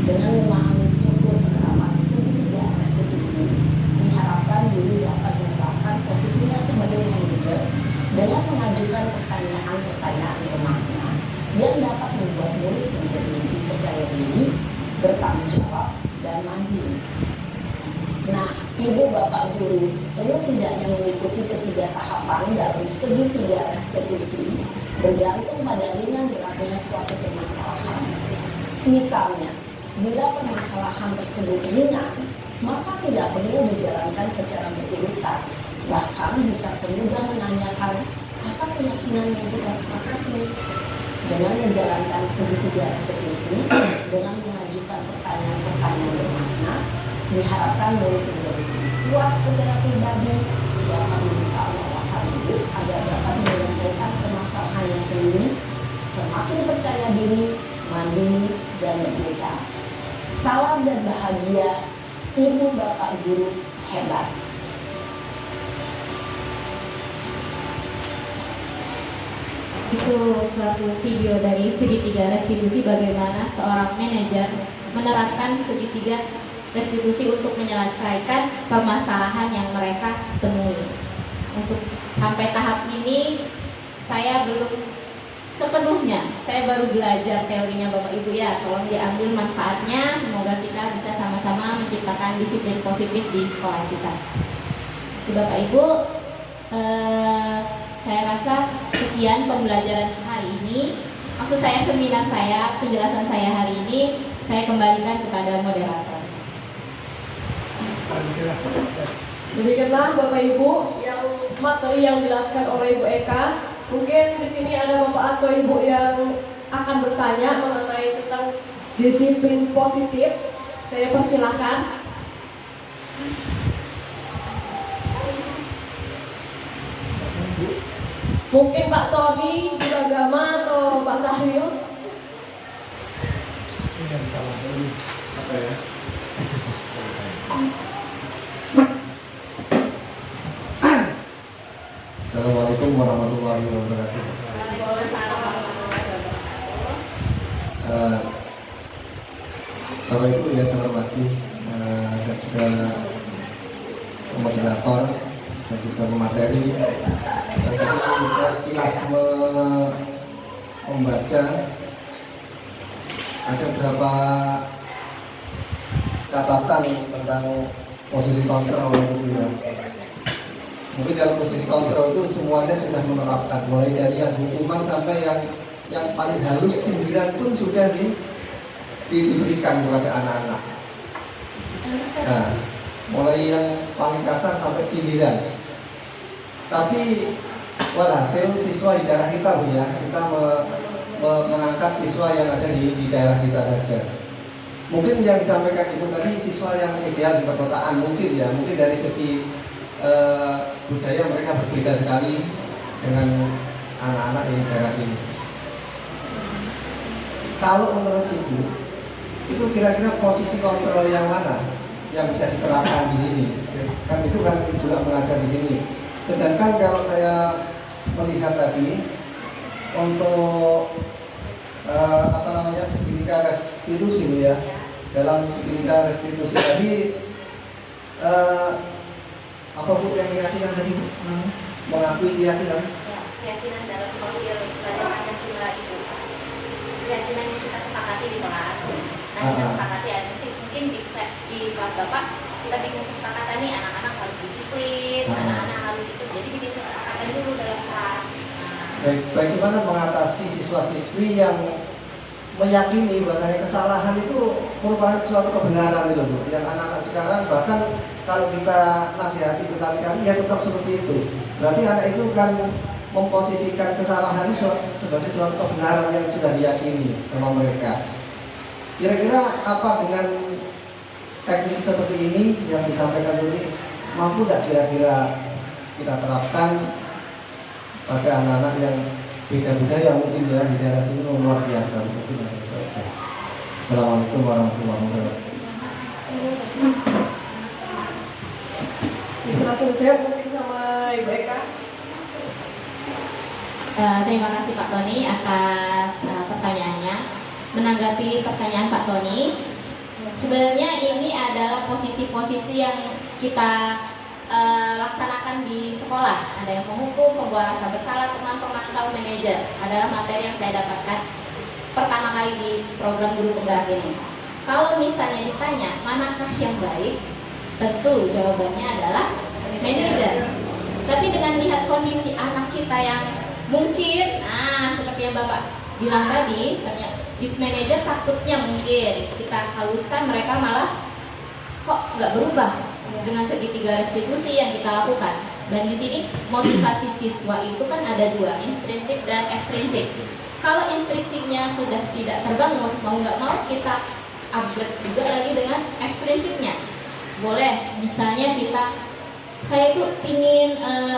Dengan memahami struktur penerapan segitiga restitusi, diharapkan guru dapat menerapkan posisinya sebagai manajer dengan mengajukan pertanyaan-pertanyaan bermakna yang dapat membuat murid menjadi lebih percaya diri, bertanggung jawab, dan mandiri. Nah, Ibu Bapak Guru perlu tidaknya mengikuti ketiga tahapan dalam segitiga restitusi bergantung pada ringan beratnya suatu permasalahan. Misalnya, Bila permasalahan tersebut ringan, maka tidak perlu dijalankan secara berurutan. Bahkan bisa semudah menanyakan apa keyakinan yang kita sepakati. Dengan menjalankan segitiga eksekusi, dengan mengajukan pertanyaan-pertanyaan bermakna, diharapkan murid menjadi lebih kuat secara pribadi, dapat membuka wawasan hidup agar dapat menyelesaikan permasalahannya sendiri, semakin percaya diri, mandiri, dan merdeka. Salam dan bahagia, Ibu Bapak Guru hebat. Itu suatu video dari segitiga restitusi bagaimana seorang manajer menerapkan segitiga restitusi untuk menyelesaikan permasalahan yang mereka temui. Untuk sampai tahap ini saya belum sepenuhnya, saya baru belajar teorinya Bapak Ibu ya. Tolong diambil manfaatnya, semoga kita bisa sama-sama menciptakan disiplin positif di sekolah kita. Jadi Bapak Ibu, saya rasa sekian pembelajaran hari ini. Maksud saya seminar saya, penjelasan saya hari ini, saya kembalikan kepada moderator. Demikianlah Bapak Ibu yang materi yang dijelaskan oleh Ibu Eka. Mungkin di sini ada Bapak atau Ibu yang akan bertanya mengenai tentang disiplin positif. Saya persilahkan. Mungkin Pak Tony, Guru Agama atau Pak Sahril. Apa ya? Assalamualaikum warahmatullahi wabarakatuh. Bapak Ibu yang saya hormati, dan juga moderator dan juga pemateri. Tadi saya sekilas membaca ada beberapa catatan tentang posisi kontrol itu ya. Mungkin dalam posisi kontrol itu semuanya sudah menerapkan, mulai dari yang hukuman sampai yang paling halus, sindiran pun sudah diberikan kepada anak-anak. Nah, mulai yang paling kasar sampai sindiran. Tapi walhasil siswa di daerah kita Bu ya, kita mengangkat siswa yang ada di daerah kita saja. Mungkin yang disampaikan Ibu tadi siswa yang ideal di perkotaan mungkin ya, mungkin dari segi budaya mereka berbeda sekali dengan anak-anak di daerah sini. Kalau menurut Ibu, itu kira-kira posisi kontrol yang mana yang bisa diterapkan di sini? Kan itu kan juga mengajar di sini. Sedangkan kalau saya melihat tadi untuk segitiga restitusi ya, dalam segitiga restitusi tadi apa Bu yang keyakinan tadi Bu? Mengakui keyakinan? Ya, keyakinan dalam profil belajar Pancasila itu, keyakinan yang kita sepakati di kelas. Nah, kita sepakati ada sih mungkin di kelas Bapak kita bikin kesepakatan nih anak-anak harus disiplin, anak-anak harus itu. Jadi bikin kesepakatan dulu dalam kelas. Baik, bagaimana mengatasi siswa-siswi yang meyakini bahwasanya kesalahan itu merupakan suatu kebenaran itu Bu. Yang anak-anak sekarang bahkan kalau kita nasihati berkali-kali ya tetap seperti itu. Berarti anak itu kan memposisikan kesalahan itu sebagai suatu kebenaran yang sudah diyakini sama mereka. Kira-kira apa dengan teknik seperti ini yang disampaikan ini mampu tidak kira-kira kita terapkan pada anak-anak yang beda budaya mungkin ya di daerah sini luar biasa mungkin itu aja. Assalamualaikum warahmatullahi wabarakatuh. Bisa langsung saya mungkin sama Ibu Eka. Terima kasih Pak Tony atas pertanyaannya. Menanggapi pertanyaan Pak Tony, sebenarnya ini adalah posisi-posisi yang kita laksanakan di sekolah. Ada yang penghukum, pembawa rasa bersalah, teman pemantau, manajer. Adalah materi yang saya dapatkan pertama kali di program guru penggerak ini. Kalau misalnya ditanya manakah yang baik, tentu jawabannya adalah manajer. Tapi dengan lihat kondisi anak kita yang mungkin, seperti yang Bapak bilang tadi, ternyata di manajer takutnya mungkin kita haluskan, mereka malah kok nggak berubah dengan segitiga restitusi yang kita lakukan. Dan di sini motivasi siswa itu kan ada dua, intrinsik dan ekstrinsik. Kalau intrinsiknya sudah tidak terbangun, mau nggak mau kita upgrade juga lagi dengan ekstrinsiknya. Boleh, misalnya saya itu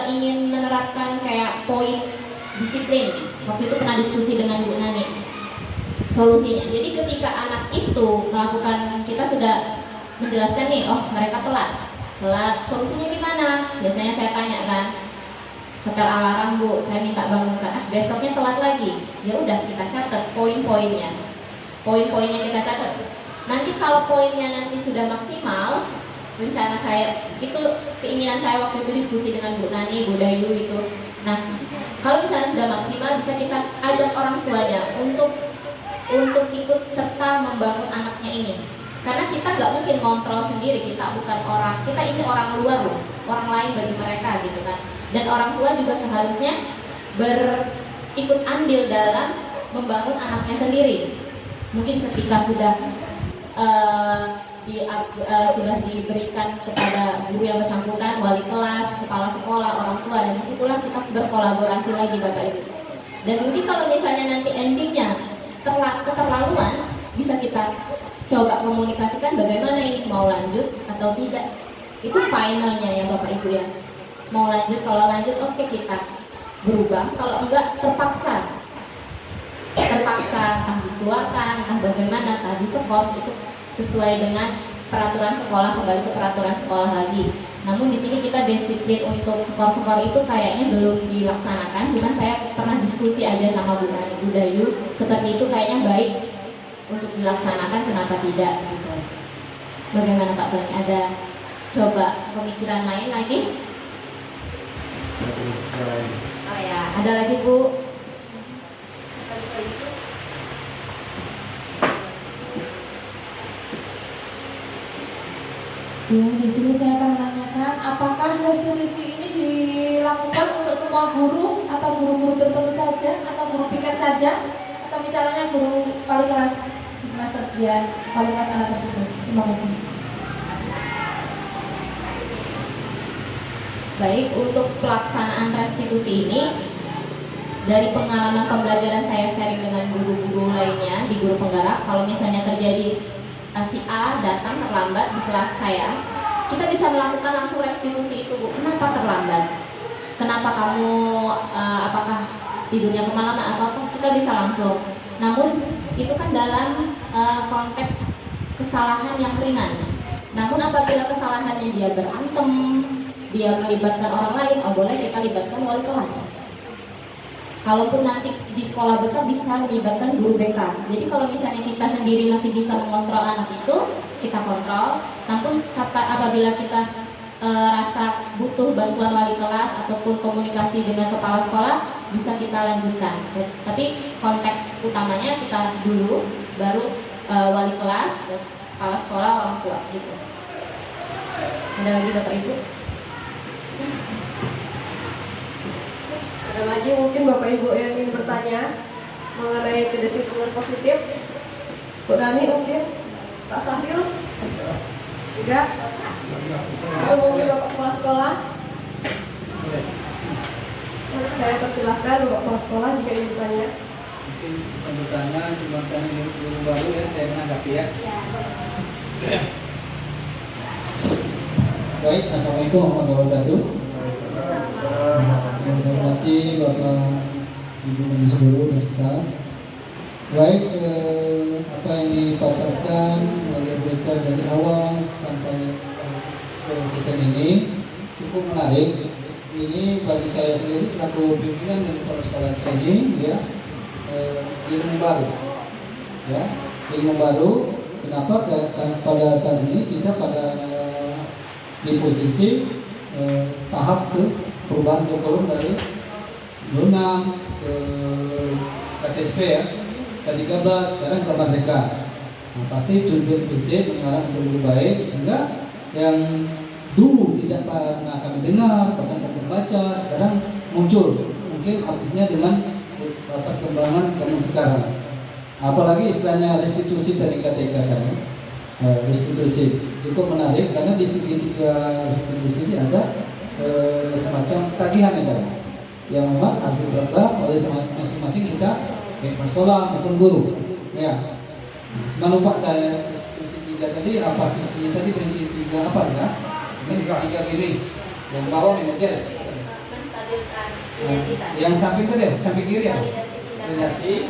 ingin menerapkan kayak poin disiplin. Waktu itu pernah diskusi dengan Bu Nani solusinya. Jadi ketika anak itu melakukan, kita sudah menjelaskan nih, oh mereka telat, solusinya gimana? Biasanya saya tanya kan, setel alarm Bu, saya minta bangunkan, besoknya telat lagi. Ya udah, kita catat poin-poinnya kita catat. Nanti kalau poinnya nanti sudah maksimal, rencana saya itu, keinginan saya waktu itu diskusi dengan Bu Nani, Bu Dayu itu. Nah, kalau misalnya sudah maksimal, bisa kita ajak orang tuanya untuk ikut serta membangun anaknya ini. Karena kita nggak mungkin kontrol sendiri, kita bukan orang, kita ini orang luar loh, orang lain bagi mereka gitu kan. Dan orang tua juga seharusnya ikut andil dalam membangun anaknya sendiri. Mungkin ketika sudah sudah diberikan kepada guru yang bersangkutan, wali kelas, kepala sekolah, orang tua, dan disitulah kita berkolaborasi lagi Bapak Ibu. Dan mungkin kalau misalnya nanti endingnya keterlaluan, bisa kita coba komunikasikan bagaimana ini, mau lanjut atau tidak. Itu finalnya ya Bapak Ibu ya. Mau lanjut, kalau lanjut oke, kita berubah, kalau enggak terpaksa entah dikeluarkan, entah bagaimana, entah diskors, itu sesuai dengan peraturan sekolah, kembali ke peraturan sekolah lagi. Namun di sini kita disiplin untuk skor-skor itu kayaknya belum dilaksanakan. Cuman saya pernah diskusi aja sama Bu Nani, Bu Dayu, seperti itu kayaknya baik untuk dilaksanakan, kenapa tidak gitu. Bagaimana Pak Tony? Ada coba pemikiran lain lagi? Oh ya, ada lagi Bu. Ya, di sini saya akan menanyakan, apakah restitusi ini dilakukan untuk semua guru atau guru-guru tertentu saja, atau guru piket saja, atau misalnya guru wali kelas wali kelas anak tersebut? Terima kasih. Baik, untuk pelaksanaan restitusi ini, dari pengalaman pembelajaran saya sharing dengan guru-guru lainnya di guru penggerak, kalau misalnya terjadi si A datang terlambat di kelas saya, kita bisa melakukan langsung restitusi itu Bu. Kenapa terlambat? Kenapa kamu apakah tidurnya kemalaman atau apa? Kita bisa langsung. Namun itu kan dalam konteks kesalahan yang ringan. Namun apabila kesalahannya dia berantem, dia melibatkan orang lain, oh boleh kita libatkan wali kelas. Kalaupun nanti di sekolah besar bisa melibatkan guru BK. Jadi kalau misalnya kita sendiri masih bisa mengontrol anak itu, kita kontrol. Namun apabila kita rasa butuh bantuan wali kelas ataupun komunikasi dengan kepala sekolah, bisa kita lanjutkan. Tapi konteks utamanya kita dulu, baru wali kelas, dan kepala sekolah, orang tua gitu. Ada lagi Bapak Ibu? Ada lagi mungkin Bapak Ibu yang ingin bertanya mengenai kedisiplinan positif? Bu Dani mungkin? Pak Sahril? Enggak? Atau mungkin Bapak Kepala Sekolah? Saya persilahkan Bapak Kepala Sekolah jika ingin bertanya. Mungkin bukan bertanya, cuma karena guru baru ya, saya menanggapi ya. Baik, Assalamualaikum warahmatullahi wabarakatuh. Yang saya hormati Bapak Ibu Majelis Guru dan staf. Baik, apa yang dipaparkan oleh BK dari awal sampai ke season ini cukup menarik. Ini bagi saya sendiri selaku pimpinan dan kepala sekolah di sini, ya, ilmu baru, ya, ilmu baru. Kenapa? Karena pada saat ini kita di posisi tahap ke perubahan kurikulum dari 26 ke KTSP ya, ke-13 sekarang ke Merdeka. Nah, pasti tujuan positif mengarah untuk lebih baik, sehingga yang dulu tidak pernah kami dengar, bahkan kami baca, sekarang muncul. Mungkin artinya dengan perkembangan zaman sekarang. Apalagi istilahnya restitusi tadi katakan, restitusi cukup menarik karena di segitiga restitusi ini ada semacam tagihan yang memang harus diterapkan oleh masing-masing kita, baik sekolah maupun guru. Ya, cuma lupa saya restitusi 3 tadi apa sisi tadi berisi 3 apa ya? Ini 3 ini yang bawah manajer. Menstabilkan identitas. Yang samping tadi, samping kiri ya? Validasi.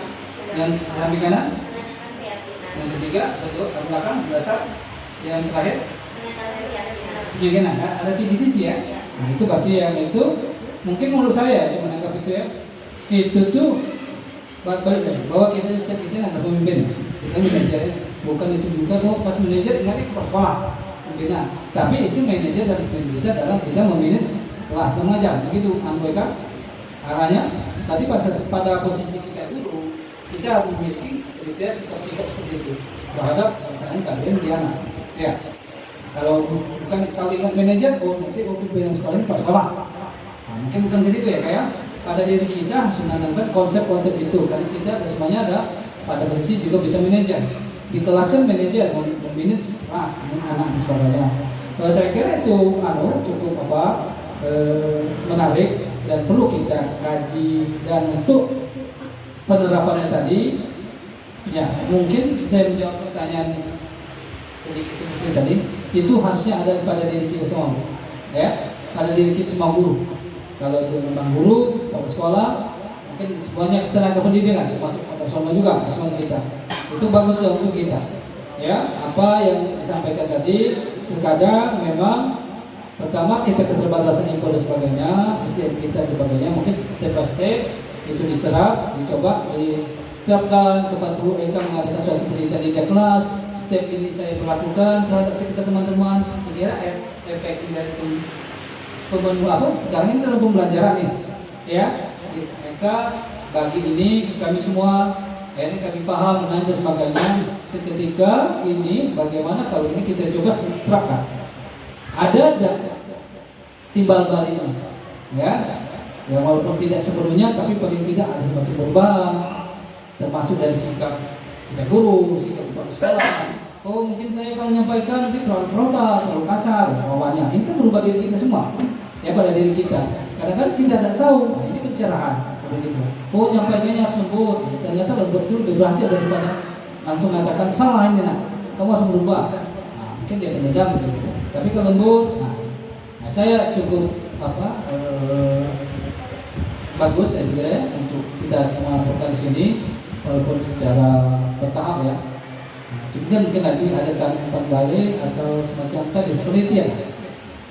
Yang samping kanan? Menanyakan keyakinan. Yang ketiga, betul, ke belakang, dasar. Yang terakhir? Menanyakan keyakinan. Keyakinan, ada 3 sisi ya? Nah itu berarti yang itu, mungkin menurut saya, cuma menangkap itu ya, itu tuh balik lagi, bahwa kita setiap kita ada pemimpin, kita manajer, bukan itu juga bahwa pas manajer ingatnya ke sekolah, pembina. Tapi itu manajer dan pemimpin kita dalam kita memilih kelas mengajar, begitu, mereka arahnya. Tadi pada posisi kita guru, kita memiliki kriteria sikap-sikap seperti itu terhadap misalnya kalian di anak. Ya, kalau ingat manajer, nanti pimpinan sekolah ini pas sekolah. Nah, mungkin bukan di situ ya, kayak pada diri kita harus menanamkan konsep-konsep itu. Karena kita semuanya ada pada posisi juga bisa manajer. Di kelas kan manajer, memilih kelas, anak dan sebagainya. Saya kira itu cukup menarik dan perlu kita kaji. Dan untuk penerapannya tadi, ya mungkin saya menjawab pertanyaan sedikit tadi, itu harusnya ada pada diri kita semua, ya, pada diri kita semua guru. Kalau itu memang guru, pada sekolah, mungkin semuanya tenaga pendidikan, termasuk pada semua juga, semua kita. Itu bagus juga untuk kita. Ya, apa yang disampaikan tadi, terkadang memang pertama kita keterbatasan info dan sebagainya, SDM kita dan sebagainya, mungkin step by step itu diserap, dicoba diterapkan. Kepada perlu mengadakan suatu penelitian di kelas. Step ini saya berlakukan terhadap ketika teman-teman. Kira efek dari sekarang ini dalam pembelajaran nih, ya. Mereka bagi ini ke kami semua, ini kami paham dan sebagainya. Seketika ini bagaimana kalau ini kita coba terapkan. Ada timbal baliknya, ya. Ya walaupun tidak sepenuhnya, tapi paling tidak ada semacam perubahan, termasuk dari sikap kita guru, sikap kepala sekolah. Oh mungkin saya kalau menyampaikan nanti terlalu frontal, terlalu kasar, bawahnya. Ini kan berubah diri kita semua, ya pada diri kita. Kadang-kadang kita tidak tahu, ini pencerahan pada kita. Oh nyampaikannya harus lembut, ternyata lembut itu lebih berhasil daripada langsung mengatakan salah ini nak, kamu harus berubah. Nah, mungkin dia pendendam gitu. Tapi kalau lembut, nah saya cukup bagus saya kira ya, untuk kita semua terapkan di sini walaupun secara bertahap ya. Mungkin nanti adakan kembali atau semacam tadi penelitian.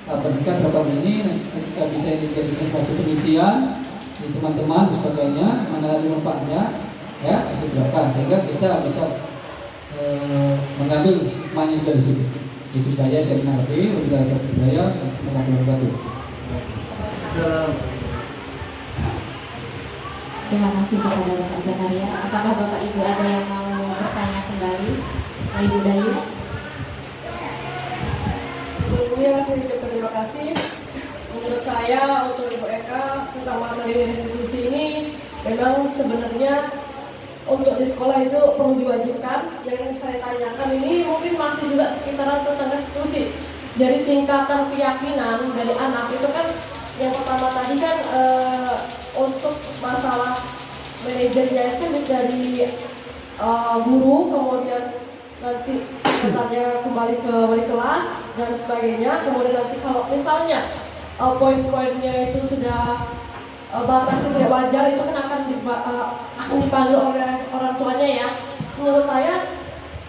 Apakah program ini nanti ketika bisa dijadikan semacam penelitian di teman-teman dan sebagainya, mana ada manfaatnya ya bisa diterapkan sehingga kita bisa mengambil hikmahnya juga di situ. Itu saja saya menanggapi. Wabillahi taufiq wal hidayah. Assalamualaikum warahmatullahi wabarakatuh. Terima kasih kepada Bapak Zakaria. Apakah Bapak Ibu ada yang mau bertanya kembali? Ibu Dayu. Sebelumnya saya ucapkan terima kasih. Menurut saya untuk Ibu Eka tentang materi restitusi ini memang sebenarnya untuk di sekolah itu perlu diwajibkan. Yang saya tanyakan ini mungkin masih juga sekitaran tentang restitusi. Jadi tingkatan keyakinan dari anak itu kan yang pertama tadi kan untuk masalah manajernya itu bisa dari guru, kemudian nanti katanya kembali ke wali kelas dan sebagainya. Kemudian nanti kalau misalnya poin-poinnya itu sudah batasnya tidak wajar, itu kan akan dipanggil oleh orang tuanya ya. Menurut saya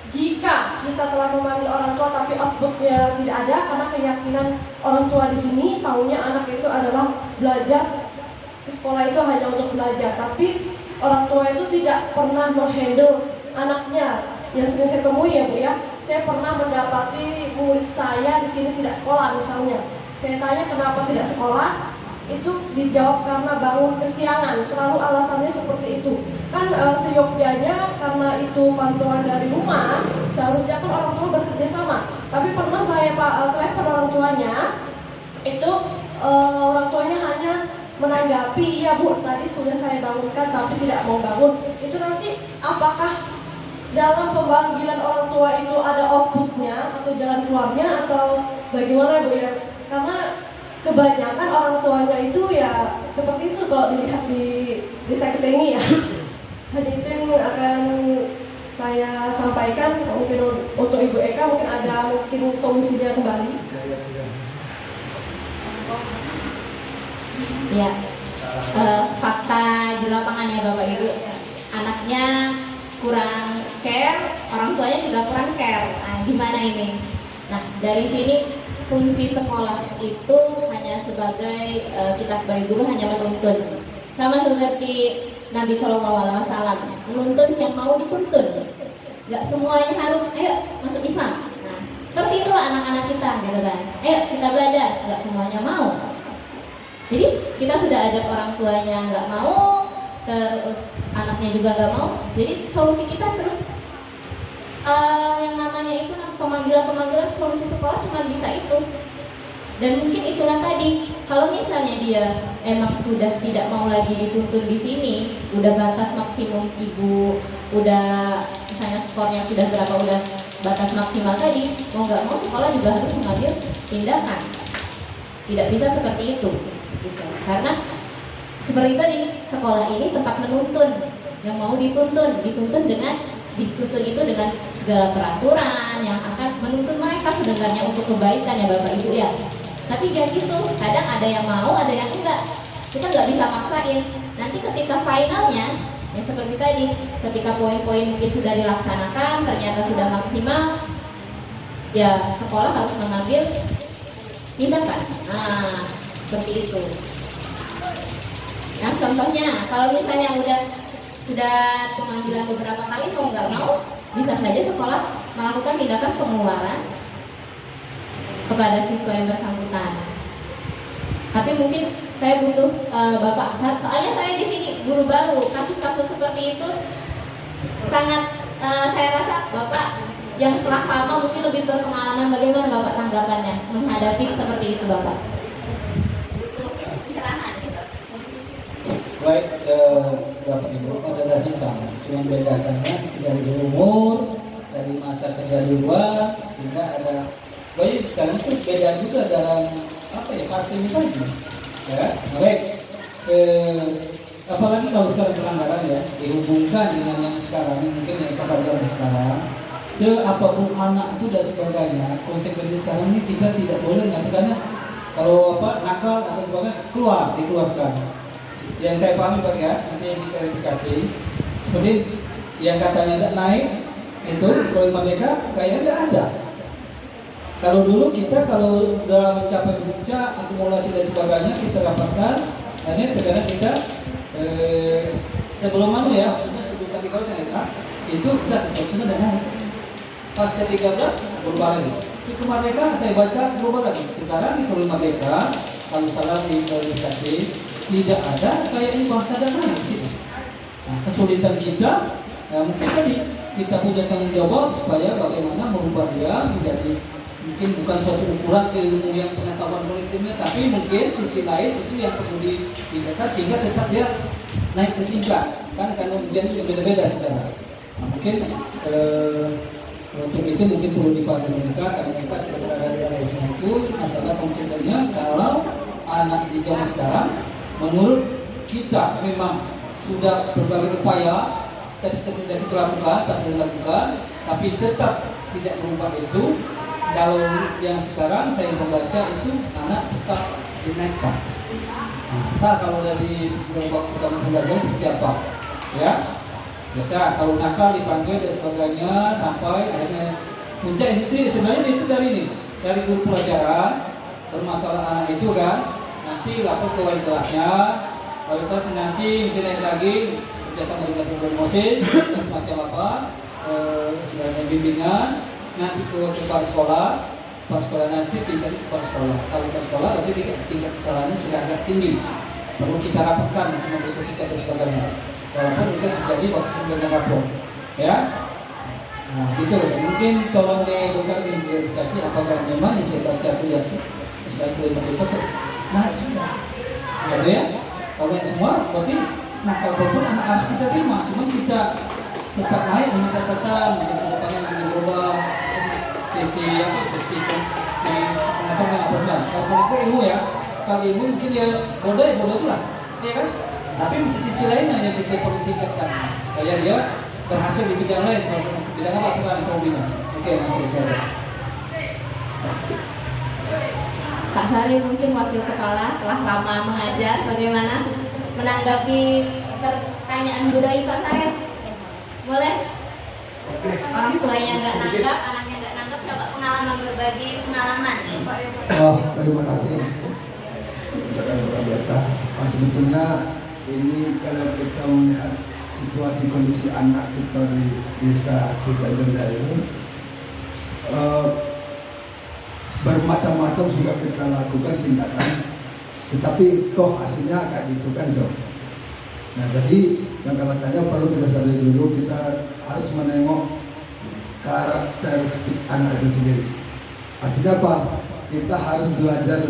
jika kita telah memanggil orang tua tapi outputnya tidak ada, karena keyakinan orang tua di sini tahunya anak itu adalah belajar ke sekolah itu hanya untuk belajar, tapi orang tua itu tidak pernah menghandle anaknya. Yang sering saya temui ya Bu ya, saya pernah mendapati murid saya di sini tidak sekolah misalnya. Saya tanya kenapa tidak sekolah, itu dijawab karena bangun kesiangan. Selalu alasannya seperti itu. Kan seyogyanya karena itu bantuan dari rumah, seharusnya kan orang tua bekerja sama. Tapi pernah saya telepon orang tuanya, itu orang tuanya hanya menanggapi, iya Bu tadi sudah saya bangunkan tapi tidak mau bangun. Itu nanti apakah dalam pemanggilan orang tua itu ada outputnya atau jalan keluarnya atau bagaimana Bu ya? Karena kebanyakan orang tuanya itu ya seperti itu kalau dilihat di desa kita ini ya. Hanya itu yang akan saya sampaikan. Mungkin untuk Ibu Eka mungkin ada solusinya kembali. Ya, fakta di lapangan ya Bapak Ibu, anaknya kurang care, orang tuanya juga kurang care. Nah, gimana ini? Nah, dari sini fungsi sekolah itu hanya sebagai kita sebagai guru hanya menuntun, sama seperti Nabi SAW menuntun yang mau dituntun. Gak semuanya harus ayo masuk Islam. Nah, seperti itulah anak-anak kita, gitu kan? Ayo kita belajar, gak semuanya mau. Jadi kita sudah ajak orang tuanya nggak mau, terus anaknya juga nggak mau. Jadi solusi kita terus yang namanya itu pemanggilan solusi sekolah cuma bisa itu. Dan mungkin itulah tadi, kalau misalnya dia emang sudah tidak mau lagi dituntun di sini, udah batas maksimum ibu, udah misalnya skornya sudah berapa, udah batas maksimal tadi, mau nggak mau sekolah juga harus mengambil tindakan. Tidak bisa seperti itu. Gitu. Karena seperti tadi, sekolah ini tempat menuntun, yang mau dituntun itu dengan segala peraturan yang akan menuntun mereka sebenarnya untuk kebaikan ya Bapak Ibu ya. Tapi gak gitu, kadang ada yang mau, ada yang enggak. Kita nggak bisa maksain. Nanti ketika finalnya, ya seperti tadi, ketika poin-poin mungkin sudah dilaksanakan, ternyata sudah maksimal, ya sekolah harus mengambil tindakan. Nah, seperti itu. Nah, contohnya, kalau misalnya sudah pemanggilan beberapa kali mau nggak mau, bisa saja sekolah melakukan tindakan pengeluaran kepada siswa yang bersangkutan. Tapi mungkin saya butuh Bapak, soalnya saya di sini guru baru, kasus-kasus seperti itu sangat saya rasa Bapak yang setelah lama mungkin lebih berpengalaman. Bagaimana Bapak tanggapannya menghadapi seperti itu Bapak? Baik, Bapak Ibu, konsentrasi sama, cuma bedakannya dari umur, dari masa kerja di luar, sehingga ada. Sebenarnya sekarang itu beda juga dalam fase ini tadi. Ya, baik. Apalagi kalau sekarang pelanggaran ya dihubungkan dengan yang sekarang, mungkin yang pelajaran sekarang. Seapapun anak itu dan sebagainya, konsekuensi sekarang ini kita tidak boleh nyatakannya kalau nakal atau sebagainya dikeluarkan. Yang saya pahami Pak ya, nanti diklarifikasi. Seperti yang katanya tidak naik itu kalau mereka kayaknya tidak ada. Kalau dulu kita kalau udah mencapai puncak akumulasi dan sebagainya kita rapatkan, dan ini terkadang kita sebelum khususnya sebelum kategori saya itu udah sudah naik. Pas ke-13 berubah lagi. Di kemerdekaan saya baca berubah lagi. Sekarang di kemerdekaan kalau salah diklarifikasi tidak ada kayak ini bangsa dan naik di sini. Nah, kesulitan kita mungkin tadi kita punya tanggung jawab supaya bagaimana merubah dia menjadi mungkin bukan suatu ukuran ilmu yang pengetahuan kolektifnya, tapi mungkin sisi lain itu yang perlu ditingkatkan sehingga tetap dia naik ke tingkat. Karena ujian itu beda-beda sekarang. Nah, mungkin untuk itu mungkin perlu dipahami mereka karena mereka sudah berada di area itu. Masalah konsepnya kalau anak di zaman sekarang menurut kita memang sudah berbagai upaya step-step yang kita lakukan, tak dilakukan, tapi tetap tidak berubah itu. Kalau yang sekarang saya membaca itu anak tetap dinaikkan. Nah, kalau dari waktu kami belajar seperti apa? Ya, biasa kalau nakal dipanggil dan sebagainya sampai akhirnya puncak itu sebenarnya itu dari guru pelajaran bermasalah anak itu kan. Nanti lapor ke wali kelasnya nanti mungkin naik lagi kerjasama dengan Program OSIS semacam istilahnya bimbingan, nanti ke kepala sekolah nanti tingkat kepala sekolah. Kalau kepala sekolah berarti tingkat kesalahannya sudah agak tinggi, perlu kita rapatkan untuk memberi sikap dan sebagainya. Walaupun itu terjadi waktu dengan rapor, ya. Nah, gitu. Mungkin tolong diberikan klarifikasi apakah memang yang saya baca itu ya, selain itu nah sudah, gitu ya. Kalau yang semua berarti nakal pun anak harus kita terima, cuma kita tetap naik dengan catatan mungkin ke depannya lebih coba si pengacaranya apa enggak. Kalau itu ilmu ya, kalau ilmu mungkin ya bodoh pula, ya kan? Tapi mungkin sisi lainnya yang kita perlu tingkatkan supaya dia berhasil di bidang lain, bidang apa terang hobinya. Oke, masih itu aja. Pak Sari mungkin wakil kepala telah lama mengajar, bagaimana menanggapi pertanyaan budaya Pak Sari? Boleh? Orang tuanya nggak nanggap, anaknya nggak nanggap, coba pengalaman, berbagi pengalaman. Oh, terima kasih. Jangan berkata, sebetulnya ini kalau kita melihat situasi kondisi anak kita di desa kita ini, bermacam-macam sudah kita lakukan tindakan, tetapi toh hasilnya kayak gitu kan toh. Nah jadi langkah-langkahnya perlu kita sadari dulu, kita harus menengok karakteristik anak itu sendiri. Artinya apa? Kita harus belajar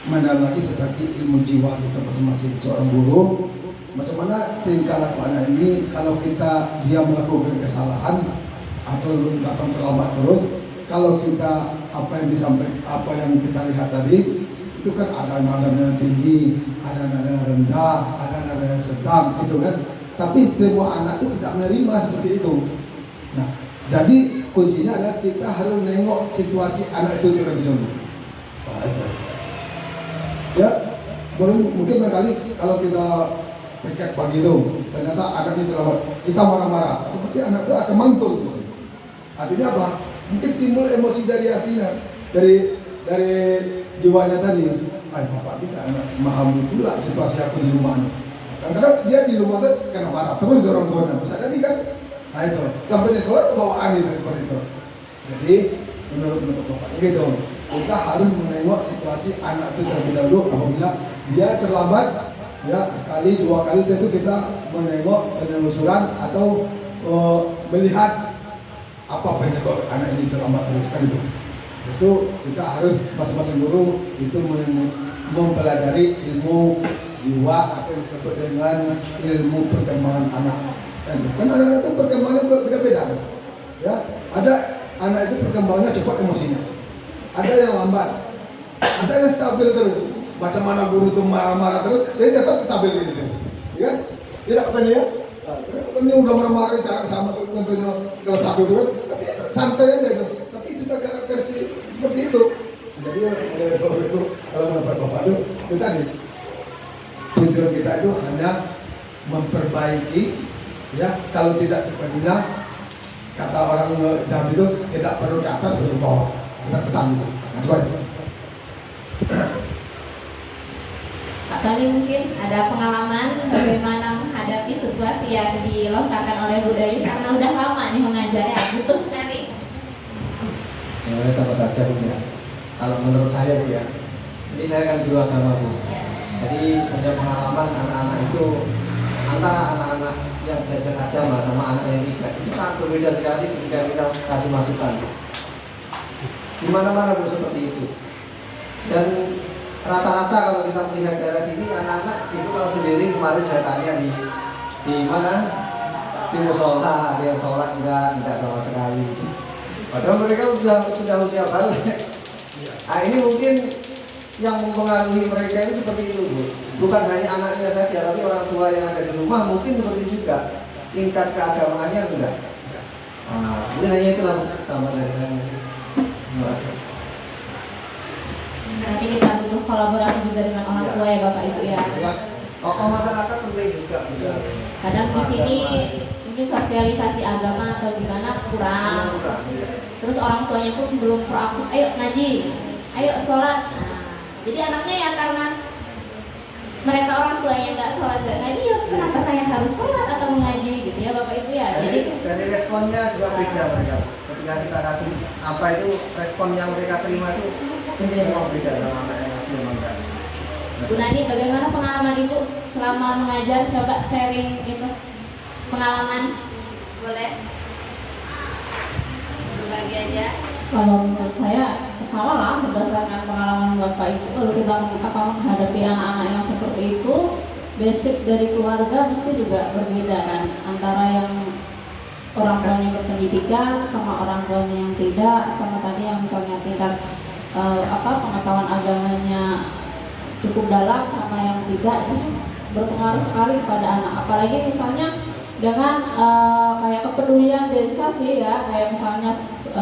mendalam lagi seperti ilmu jiwa kita masing-masing seorang guru. Macam mana tingkah laku anak ini kalau dia melakukan kesalahan atau datang terlambat terus. Kalau kita apa yang kita lihat tadi itu kan ada nadanya tinggi, ada nada rendah, ada nada yang sedang gitu kan. Tapi semua anak itu tidak menerima seperti itu. Nah, jadi kuncinya adalah kita harus nengok situasi anak itu terlebih dahulu. Nah, itu. Ya, mungkin barangkali kalau kita piket pagi itu ternyata anak ini terlambat, kita marah-marah, berarti anak itu akan mantul. Artinya apa? Mungkin timbul emosi dari hatinya, dari jiwanya tadi. Bapak tidak memahami pula situasi aku di rumah. Kadang-kadang dia di rumah itu kena marah terus dari orang tuanya. Bisa jadi kan? Nah itu sampai di sekolah kebawaan itu seperti itu. Jadi menurut Bapak gitu, kita harus menengok situasi anak itu terlebih dahulu. Apabila dia terlambat, ya sekali dua kali tentu kita menengok penelusuran atau melihat apa penyebab anak ini terlambat terus kan itu kita harus masing-masing guru itu mempelajari ilmu jiwa atau yang disebut dengan ilmu perkembangan anak. Kan anak-anak itu perkembangannya berbeda-beda kan? Ya, ada anak itu perkembangannya cepat emosinya, ada yang lambat, ada yang stabil terus. Macam mana guru itu marah-marah terus, dia tetap stabil gitu, ya kan? Tidak katanya ya? Ini udah marah-marah cara sama tentunya kalau stabil terus, tapi santai aja itu. Tapi sudah karakteristik seperti itu. Jadi oleh sebab itu kalau mendapat Bapak itu tadi tujuan kita itu hanya memperbaiki, ya kalau tidak sepenuhnya kata orang Jawa itu tidak perlu ke atas perlu ke bawah, kita sedang itu. Nah, coba itu. Pak Tali mungkin ada pengalaman bagaimana menghadapi situasi yang dilontarkan oleh budaya karena udah lama nih mengajar ya, butuh sharing. Sebenarnya sama saja Bu ya. Kalau menurut saya Bu ya, ini saya kan guru agama Bu. Jadi punya pengalaman anak-anak itu antara anak-anak yang belajar agama sama anak yang tidak itu sangat berbeda sekali ketika kita kasih masukan. Di mana-mana Bu seperti itu. Dan rata-rata kalau kita melihat daerah sini anak-anak itu kalau sendiri kemarin datanya di mana? Di musola, dia sholat enggak sama sekali. Padahal mereka sudah usia balik. Nah ini mungkin yang mempengaruhi mereka itu seperti itu Bu. Bukan hanya anaknya saja, tapi orang tua yang ada di rumah mungkin seperti itu juga. Tingkat keagamaannya enggak. Nah, mungkin hanya itulah tambah dari saya mungkin. Terima kasih. Nanti kita butuh kolaborasi juga dengan orang tua ya Bapak Ibu ya. Tokoh masyarakat penting juga. Kadang di sini mungkin sosialisasi agama atau gimana kurang. Terus orang tuanya pun belum proaktif. Ayo ngaji, ayo sholat. Nah, jadi anaknya ya karena mereka orang tuanya nggak sholat nggak ngaji, ya kenapa saya harus sholat atau mengaji gitu ya Bapak Ibu ya. Jadi dari responnya juga beda mereka. Ketika kita kasih apa itu respon yang mereka terima itu beda sama anak yang ngasih enggak. Bu Nani, bagaimana pengalaman Ibu selama mengajar? Coba sharing gitu pengalaman, boleh berbagi aja. Kalau menurut saya salah lah berdasarkan pengalaman Bapak Ibu. Kalau kita menghadapi anak-anak yang seperti itu, basic dari keluarga mesti juga berbeda kan, antara yang orang tuanya berpendidikan sama orang tuanya yang tidak, sama tadi yang misalnya tingkat pengetahuan agamanya cukup dalam sama yang tidak, itu berpengaruh sekali pada anak. Apalagi misalnya dengan kayak kepedulian desa sih ya, kayak misalnya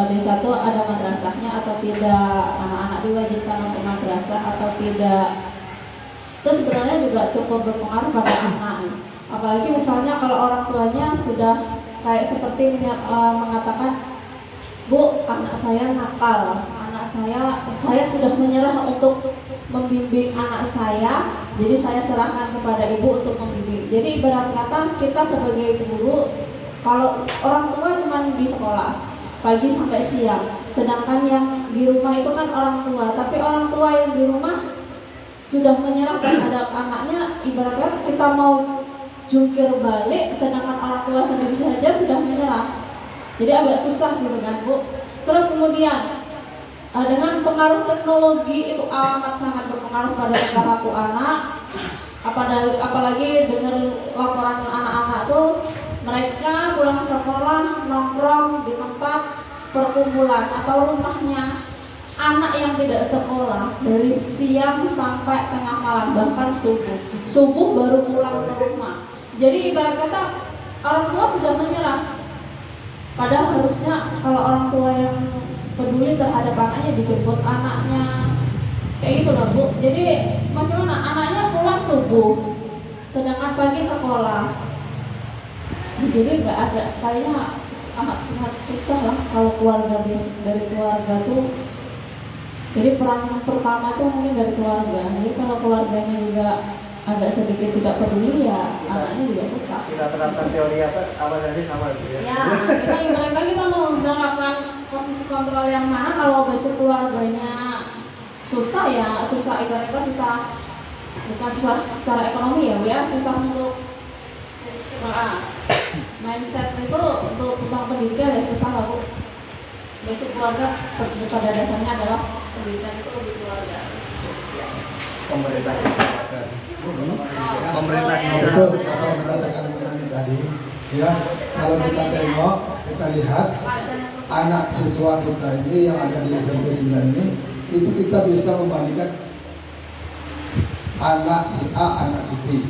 desa itu ada madrasahnya atau tidak, anak-anak diwajibkan untuk madrasah atau tidak, itu sebenarnya juga cukup berpengaruh pada anak. Apalagi misalnya kalau orang tuanya sudah kayak seperti mengatakan, Bu, anak saya nakal, anak saya sudah menyerah untuk membimbing anak saya, jadi saya serahkan kepada ibu untuk membimbing. Jadi ibarat kata kita sebagai guru, kalau orang tua cuma di sekolah pagi sampai siang, sedangkan yang di rumah itu kan orang tua, tapi orang tua yang di rumah sudah menyerah terhadap anaknya, ibaratnya kita mau jungkir balik, sedangkan orang tua sendiri saja sudah menyerah. Jadi agak susah gitu kan Bu. Terus kemudian dengan pengaruh teknologi itu amat sangat berpengaruh pada tingkah laku anak. Apalagi dengar laporan anak-anak tuh, mereka pulang sekolah nongkrong di tempat perkumpulan atau rumahnya anak yang tidak sekolah dari siang sampai tengah malam, bahkan subuh baru pulang ke rumah. Jadi ibarat kata orang tua sudah menyerah, padahal harusnya kalau orang tua yang peduli terhadap anaknya dijemput anaknya kayak gitu loh Bu. Jadi macam mana anaknya pulang subuh sedangkan pagi sekolah, jadi nggak ada, kayaknya amat susah lah kalau keluarga basic dari keluarga tuh. Jadi peran pertama tuh mungkin dari keluarga. Jadi kalau keluarganya juga agak sedikit tidak peduli, ya anaknya juga susah. Kita terapkan teori apa tadi sama itu ya? Ya, kita ibaratnya kita mau menerapkan posisi kontrol yang mana, kalau basic keluarganya susah, ya susah, ibaratnya susah, bukan susah secara ekonomi ya Bu ya, susah untuk mindset itu untuk tentang pendidikan ya susah lah Bu. Basic keluarga pada dasarnya adalah pendidikan itu lebih keluarga. Pemerintah bisa pemerintah bisa. Itu apa yang dikatakan Nani tadi ya, kalau kita tengok, kita lihat anak siswa kita ini yang ada di SMP 9 ini, itu kita bisa membandingkan anak si A, anak si B.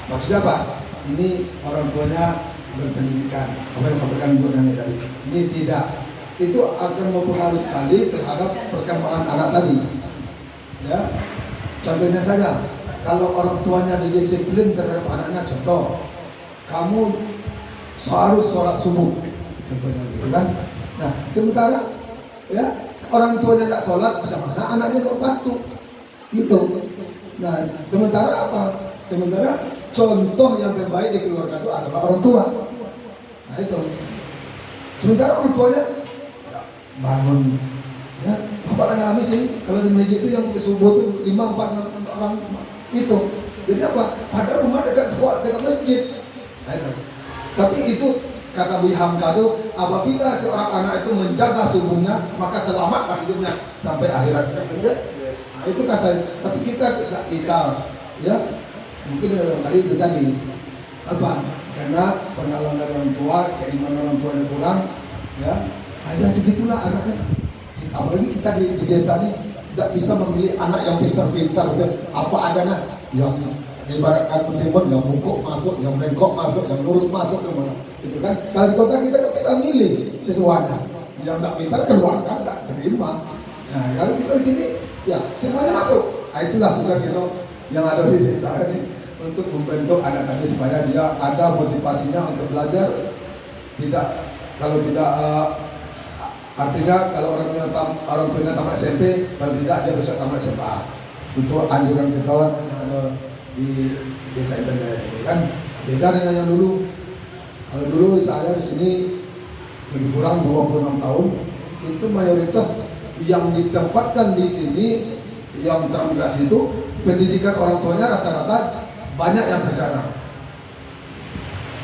Maksudnya apa? Ini orang tuanya berpendidikan, apa yang disampaikan Ibu Nani tadi. Ini tidak, itu akan mempengaruhi sekali terhadap perkembangan anak tadi ya. Contohnya saja, kalau orang tuanya didisiplin terhadap anaknya, contoh, kamu harus sholat subuh, contohnya gitu kan. Nah, sementara ya orang tuanya tidak sholat, macam mana anaknya kok patuh gitu. Nah, sementara apa? Sementara contoh yang terbaik di keluarga itu adalah orang tua. Nah itu. Sementara orang tuanya ya, bangun ya, apa yang alami sih kalau di masjid itu yang subuh itu 5-4 orang itu. Jadi apa? Ada rumah dekat sekolah, dekat masjid. Nah itu. Tapi itu kata Bu Hamka itu, apabila seorang anak itu menjaga subuhnya, maka selamatlah hidupnya sampai akhirat. Nah, itu kata. Tapi kita tidak bisa ya. Mungkin kali itu tadi apa? Karena pengalaman orang tua, keimanan orang tuanya kurang, ya, hanya segitulah anaknya. Apalagi kita di desa ini tidak bisa memilih anak yang pintar-pintar, apa adanya, yang ibaratkan petimun, yang bungkuk masuk, yang bengkok masuk, yang lurus masuk kemana, gitu kan? Kalau di kota kita nggak bisa milih siswanya, yang nggak pintar keluarga nggak terima. Nah, kalau kita di sini, ya semuanya masuk. Nah, itulah tugas kita yang ada di desa ini, untuk membentuk anak tadi supaya dia ada motivasinya untuk belajar. Tidak, kalau tidak artinya kalau orang tuanya tamat SMP, kalau tidak dia besok tamat SMA. Itu anjuran kita yang ada di desa Indrajaya itu kan. Beda dengan yang dulu. Kalau dulu saya di sini lebih kurang 26 tahun, itu mayoritas yang ditempatkan di sini yang transmigrasi itu pendidikan orang tuanya rata-rata banyak yang sarjana.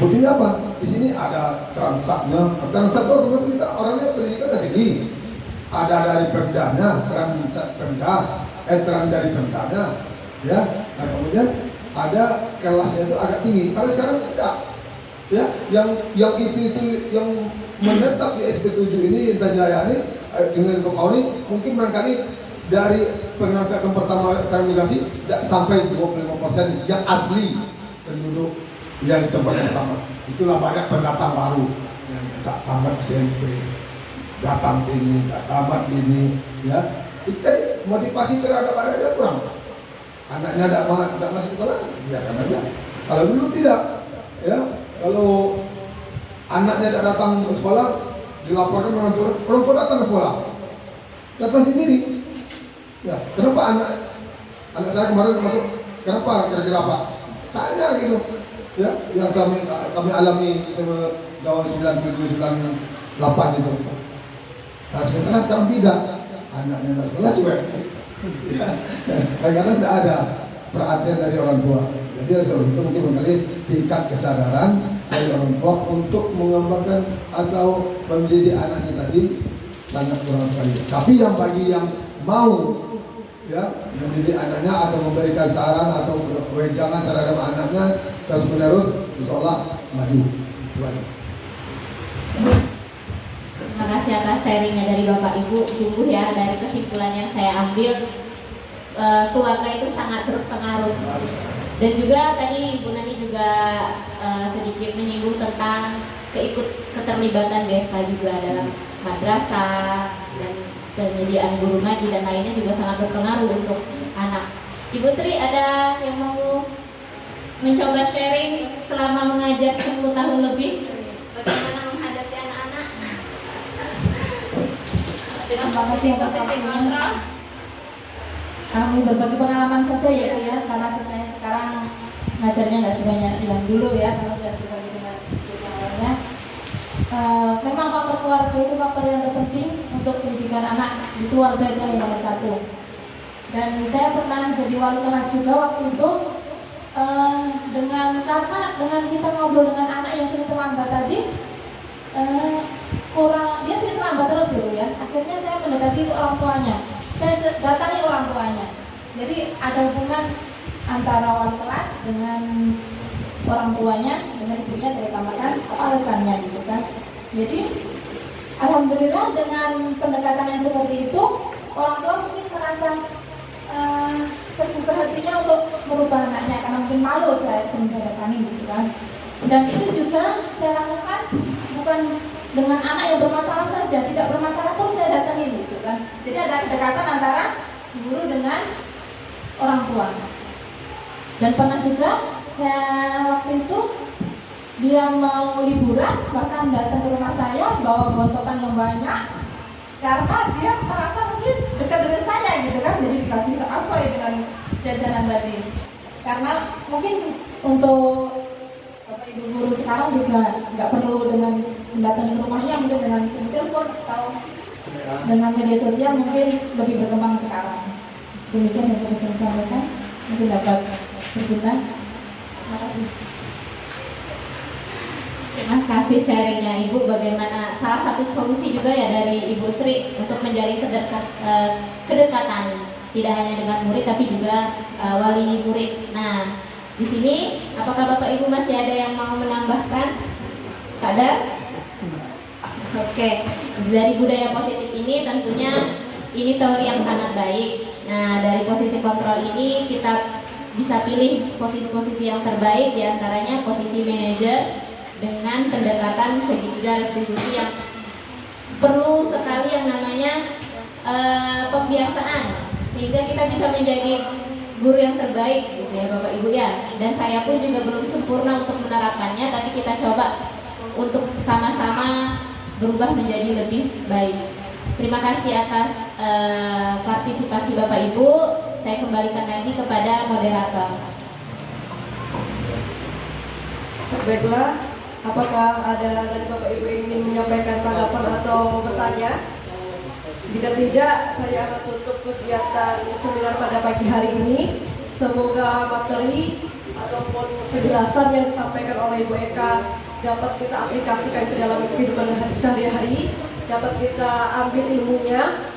Buktinya apa? Di sini ada transaknya. Transak itu artinya kita orangnya pendidikan tinggi. Ada dari pemdanya, trans dari pemdanya, ya. Nah, kemudian ada kelasnya itu agak tinggi. Kalau sekarang tidak, ya, yang itu yang menetap di SP7 ini Intan Jaya ini dengan Kopau ini mungkin barangkali dari pengangkatan pertama imigrasi tidak sampai 25% yang asli penduduk yang di tempat pertama. Itulah banyak pendatang baru yang tak tamat SMP, datang sini, tak tamat ini, ya. Itu tadi motivasi terhadap anaknya kurang. Anaknya tidak masuk sekolah, biarkan aja. Kalau dulu tidak, ya. Kalau anaknya tidak datang ke sekolah, dilaporkan orang tua datang ke sekolah, datang sendiri. Ya, kenapa anak saya kemarin masuk? Kenapa? Kira-kira apa? Tanya gitu. Ya, yang kami alami tahun 97-98 itu. Nah, sementara sekarang tidak. Anaknya nggak sekolah cuek. Ya, kadang-kadang tidak ada perhatian dari orang tua. Jadi oleh sebab itu mungkin barangkali tingkat kesadaran dari orang tua untuk mengembangkan atau mendidik anaknya tadi sangat kurang sekali. Tapi yang bagi yang mau, ya, mendidik anaknya atau memberikan saran atau wejangan terhadap anaknya terus menerus, insya Allah maju. Tuhan. Terima kasih atas sharingnya dari Bapak Ibu. Sungguh ya, dari kesimpulan yang saya ambil, keluarga itu sangat berpengaruh. Dan juga tadi Ibu Nani juga sedikit menyinggung tentang keterlibatan desa juga dalam madrasah dan penyediaan guru ngaji dan lainnya juga sangat berpengaruh untuk anak. Ibu Sri, ada yang mau mencoba sharing selama mengajar 10 tahun lebih? Bagaimana menghadapi anak-anak? Terima kasih atas waktunya. Kami berbagi pengalaman saja ya Bu ya, karena sebenarnya sekarang ngajarnya nggak sebanyak yang dulu ya, kalau sudah berbagi dengan yang lainnya. Memang faktor keluarga itu faktor yang terpenting untuk pendidikan anak. Di keluarga itu yang nomor satu. Dan saya pernah jadi wali kelas juga waktu itu, karena dengan kita ngobrol dengan anak yang sering terlambat tadi, dia sering terlambat terus ya Bu ya. Akhirnya saya mendekati orang tuanya. Saya datangi orang tuanya. Jadi ada hubungan antara wali kelas dengan orang tuanya, dengan ibunya terutama kan, apa alasannya gitu kan. Jadi alhamdulillah dengan pendekatan yang seperti itu, orang tua mungkin merasa terbuka hatinya untuk merubah anaknya karena mungkin malu saya menghadapi gitu kan. Dan itu juga saya lakukan bukan dengan anak yang bermasalah saja, tidak bermasalah pun saya datangin gitu kan. Jadi ada kedekatan antara guru dengan orang tua. Dan pernah juga saya waktu itu dia mau liburan bahkan datang ke rumah saya bawa bontotan yang banyak karena dia merasa mungkin dekat dengan saya gitu kan. Jadi dikasih sesuai dengan jajanan tadi. Karena mungkin untuk ibu guru sekarang juga nggak perlu dengan mendatangi ke rumahnya, mungkin dengan telepon atau dengan media sosial mungkin lebih berkembang sekarang. Demikian yang bisa saya sampaikan, mungkin dapat berguna. Terima kasih. Terima kasih sharingnya Ibu. Bagaimana salah satu solusi juga ya dari Ibu Sri untuk menjalin kedekatan tidak hanya dengan murid tapi juga wali murid. Nah, di sini apakah Bapak Ibu masih ada yang mau menambahkan? Ada? Oke, dari budaya positif ini tentunya ini teori yang sangat baik. Nah, dari posisi kontrol ini kita bisa pilih posisi-posisi yang terbaik, diantaranya posisi manajer dengan pendekatan segitiga restitusi yang perlu sekali yang namanya pembiasaan, sehingga kita bisa menjadi guru yang terbaik gitu ya Bapak Ibu ya. Dan saya pun juga belum sempurna untuk menerapkannya, tapi kita coba untuk sama-sama berubah menjadi lebih baik. Terima kasih atas partisipasi Bapak Ibu. Saya kembalikan lagi kepada moderator. Baiklah, apakah ada dari Bapak Ibu ingin menyampaikan tanggapan atau bertanya? Jika tidak, saya akan tutup kegiatan seminar pada pagi hari ini. Semoga materi ataupun penjelasan yang disampaikan oleh Ibu Eka dapat kita aplikasikan ke dalam kehidupan sehari-hari, dapat kita ambil ilmunya.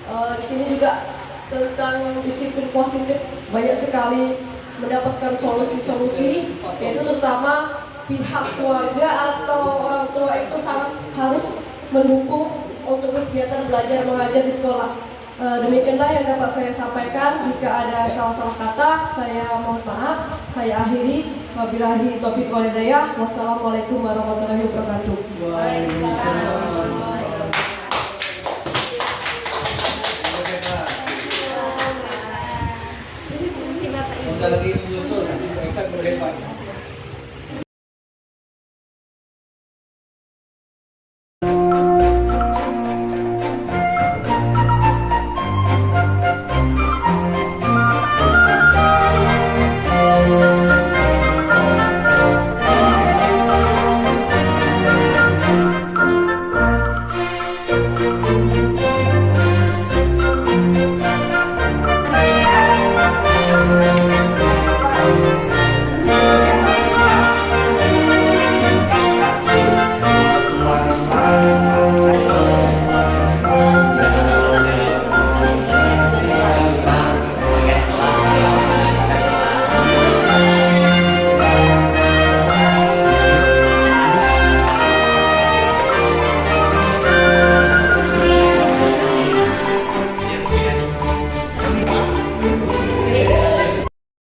Di sini juga tentang disiplin positif banyak sekali mendapatkan solusi-solusi, yaitu terutama pihak keluarga atau orang tua itu sangat harus mendukung untuk kegiatan belajar mengajar di sekolah. Demikianlah yang dapat saya sampaikan. Jika ada salah-salah kata, saya mohon maaf. Saya akhiri. Wabillahi taufiq wal hidayah. Wassalamualaikum warahmatullahi wabarakatuh. Waalaikumsalam.